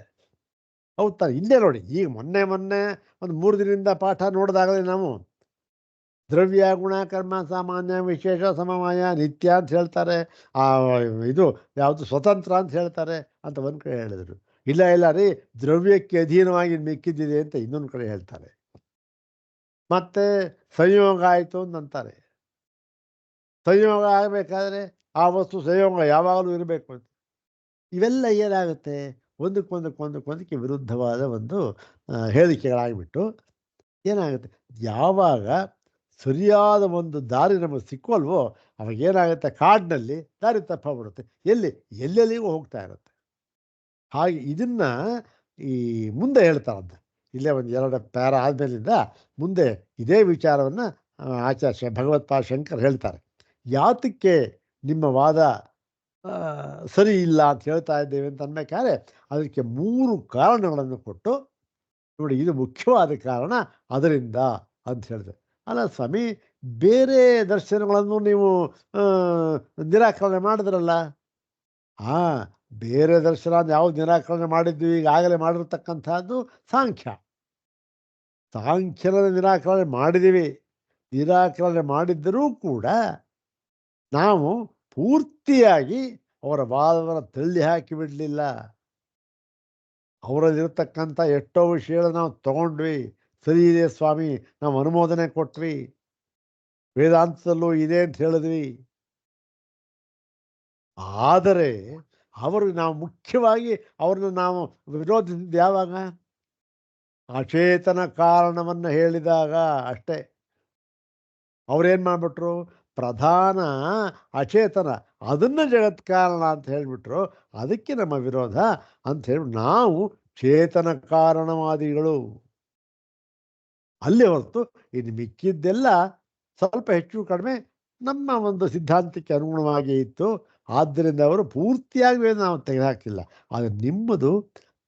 ಹೌದು ತಾನೆ? ಇಲ್ಲೇ ನೋಡಿ, ಈಗ ಮೊನ್ನೆ ಒಂದು 3 ದಿನದಿಂದ ಪಾಠ ನೋಡಿದಾಗಲೇ ನಾವು ದ್ರವ್ಯ ಗುಣ ಕರ್ಮ ಸಾಮಾನ್ಯ ವಿಶೇಷ ಸಮವಾಯ ನಿತ್ಯ ಅಂತ ಹೇಳ್ತಾರೆ. ಆ ಇದು ಯಾವುದು ಸ್ವತಂತ್ರ ಅಂತ ಹೇಳ್ತಾರೆ ಅಂತ ಒಂದು ಕಡೆ ಹೇಳಿದರು. ಇಲ್ಲ ರೀ, ದ್ರವ್ಯಕ್ಕೆ ಅಧೀನವಾಗಿ ಮಿಕ್ಕಿದ್ದಿದೆ ಅಂತ ಇನ್ನೊಂದು ಕಡೆ ಹೇಳ್ತಾರೆ. ಮತ್ತೆ ಸಂಯೋಗ ಆಯಿತು ಅಂತಾರೆ. ಸಂಯೋಗ ಆಗಬೇಕಾದ್ರೆ ಆ ವಸ್ತು ಸಂಯೋಗ ಯಾವಾಗಲೂ ಇರಬೇಕು ಅಂತ. ಇವೆಲ್ಲ ಏನಾಗುತ್ತೆ, ಒಂದಕ್ಕೊಂದಕ್ಕೆ ವಿರುದ್ಧವಾದ ಒಂದು ಹೇಳಿಕೆಗಳಾಗಿಬಿಟ್ಟು ಏನಾಗುತ್ತೆ, ಯಾವಾಗ ಸರಿಯಾದ ಒಂದು ದಾರಿ ನಮಗೆ ಸಿಕ್ಕುವಲ್ವೋ ಅವಾಗ ಏನಾಗುತ್ತೆ, ಕಾಡಿನಲ್ಲಿ ದಾರಿ ತಪ್ಪಿಬಿಡುತ್ತೆ. ಎಲ್ಲೆಲ್ಲಿಗೂ ಹೋಗ್ತಾ ಇರುತ್ತೆ. ಹಾಗೆ ಇದನ್ನು ಈ ಮುಂದೆ ಹೇಳ್ತಾರಂತೆ. ಇಲ್ಲೇ ಒಂದು 2 ಪ್ಯಾರ ಆದಮೇಲಿಂದ ಮುಂದೆ ಇದೇ ವಿಚಾರವನ್ನು ಆಚಾರ್ಯ ಭಗವತ್ಪಾದ ಶಂಕರ್ ಹೇಳ್ತಾರೆ. ಯಾತಕ್ಕೆ ನಿಮ್ಮ ವಾದ ಸರಿ ಇಲ್ಲ ಅಂತ ಹೇಳ್ತಾ ಇದ್ದೇವೆ ಅಂತ ಅನ್ಬೇಕಾದ್ರೆ ಅದಕ್ಕೆ 3 ಕಾರಣಗಳನ್ನು ಕೊಟ್ಟು, ನೋಡಿ ಇದು ಮುಖ್ಯವಾದ ಕಾರಣ ಅದರಿಂದ ಅಂತ ಹೇಳಿದೆ. ಅಲ್ಲ ಸ್ವಾಮಿ, ಬೇರೆ ದರ್ಶನಗಳನ್ನು ನೀವು ನಿರಾಕರಣೆ ಮಾಡಿದ್ರಲ್ಲ. ಬೇರೆ ದರ್ಶನ ಯಾವ್ದು ನಿರಾಕರಣೆ ಮಾಡಿದ್ವಿ, ಈಗಾಗಲೇ ಮಾಡಿರ್ತಕ್ಕಂಥದ್ದು ಸಾಂಖ್ಯನ ನಿರಾಕರಣೆ ಮಾಡಿದ್ದೀವಿ. ನಿರಾಕರಣೆ ಮಾಡಿದ್ದರೂ ಕೂಡ ನಾವು ಪೂರ್ತಿಯಾಗಿ ಅವರ ವಾದವನ್ನು ತಳ್ಳಿ ಹಾಕಿ ಬಿಡಲಿಲ್ಲ. ಅವರಲ್ಲಿರ್ತಕ್ಕಂಥ ಎಷ್ಟೋ ವಿಷಯಗಳು ನಾವು ತಗೊಂಡ್ವಿ. ಸರಿ ಇದೆ ಸ್ವಾಮಿ, ನಾವು ಅನುಮೋದನೆ ಕೊಟ್ವಿ. ವೇದಾಂತದಲ್ಲೂ ಇದೆ ಅಂತ ಹೇಳಿದ್ವಿ. ಆದರೆ ನಾವು ಮುಖ್ಯವಾಗಿ ಅವ್ರನ್ನ ನಾವು ವಿರೋಧಿಸಿದ್ದು ಯಾವಾಗ? ಅಚೇತನ ಕಾರಣವನ್ನು ಹೇಳಿದಾಗ ಅಷ್ಟೇ. ಅವ್ರೇನು ಮಾಡಿಬಿಟ್ರು, ಪ್ರಧಾನ ಅಚೇತನ ಅದನ್ನು ಜಗತ್ ಕಾರಣ ಅಂತ ಹೇಳಿಬಿಟ್ರು. ಅದಕ್ಕೆ ನಮ್ಮ ವಿರೋಧ ಅಂತ ಹೇಳಿ ನಾವು ಚೇತನ ಕಾರಣವಾದಿಗಳು ಅಲ್ಲಿ ಹೊರತು ಇನ್ನು ಮಿಕ್ಕಿದ್ದೆಲ್ಲ ಸ್ವಲ್ಪ ಹೆಚ್ಚು ಕಡಿಮೆ ನಮ್ಮ ಒಂದು ಸಿದ್ಧಾಂತಕ್ಕೆ ಅನುಗುಣವಾಗಿ ಇತ್ತು. ಆದ್ದರಿಂದ ಅವರು ಪೂರ್ತಿಯಾಗಿ ನಾವು ತೆಗೆದುಹಾಕಿಲ್ಲ. ಆದರೆ ನಿಮ್ಮದು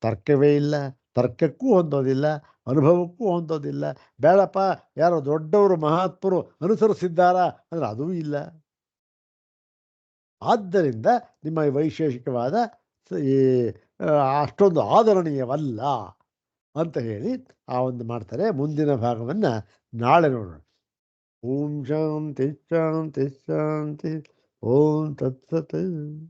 ತರ್ಕವೇ ಇಲ್ಲ, ತರ್ಕಕ್ಕೂ ಹೊಂದೋದಿಲ್ಲ, ಅನುಭವಕ್ಕೂ ಹೊಂದೋದಿಲ್ಲ. ಬೇಡಪ್ಪ, ಯಾರೋ ದೊಡ್ಡವರು ಮಹಾತ್ಮರು ಅನುಸರಿಸಿದ್ದಾರಾ ಅಂದರೆ ಅದೂ ಇಲ್ಲ. ಆದ್ದರಿಂದ ನಿಮ್ಮ ವೈಶೇಷಿಕವಾದ ಈ ಅಷ್ಟೊಂದು ಆದರಣೀಯವಲ್ಲ ಅಂತ ಹೇಳಿ ಆ ಒಂದು ಮಾಡ್ತಾರೆ. ಮುಂದಿನ ಭಾಗವನ್ನು ನಾಳೆ ನೋಡೋಣ. ಓಂ ಶಾಂತಿ ಶಾಂತಿ ಶಾಂತಿ. ಓಂ ತತ್ಸತ್.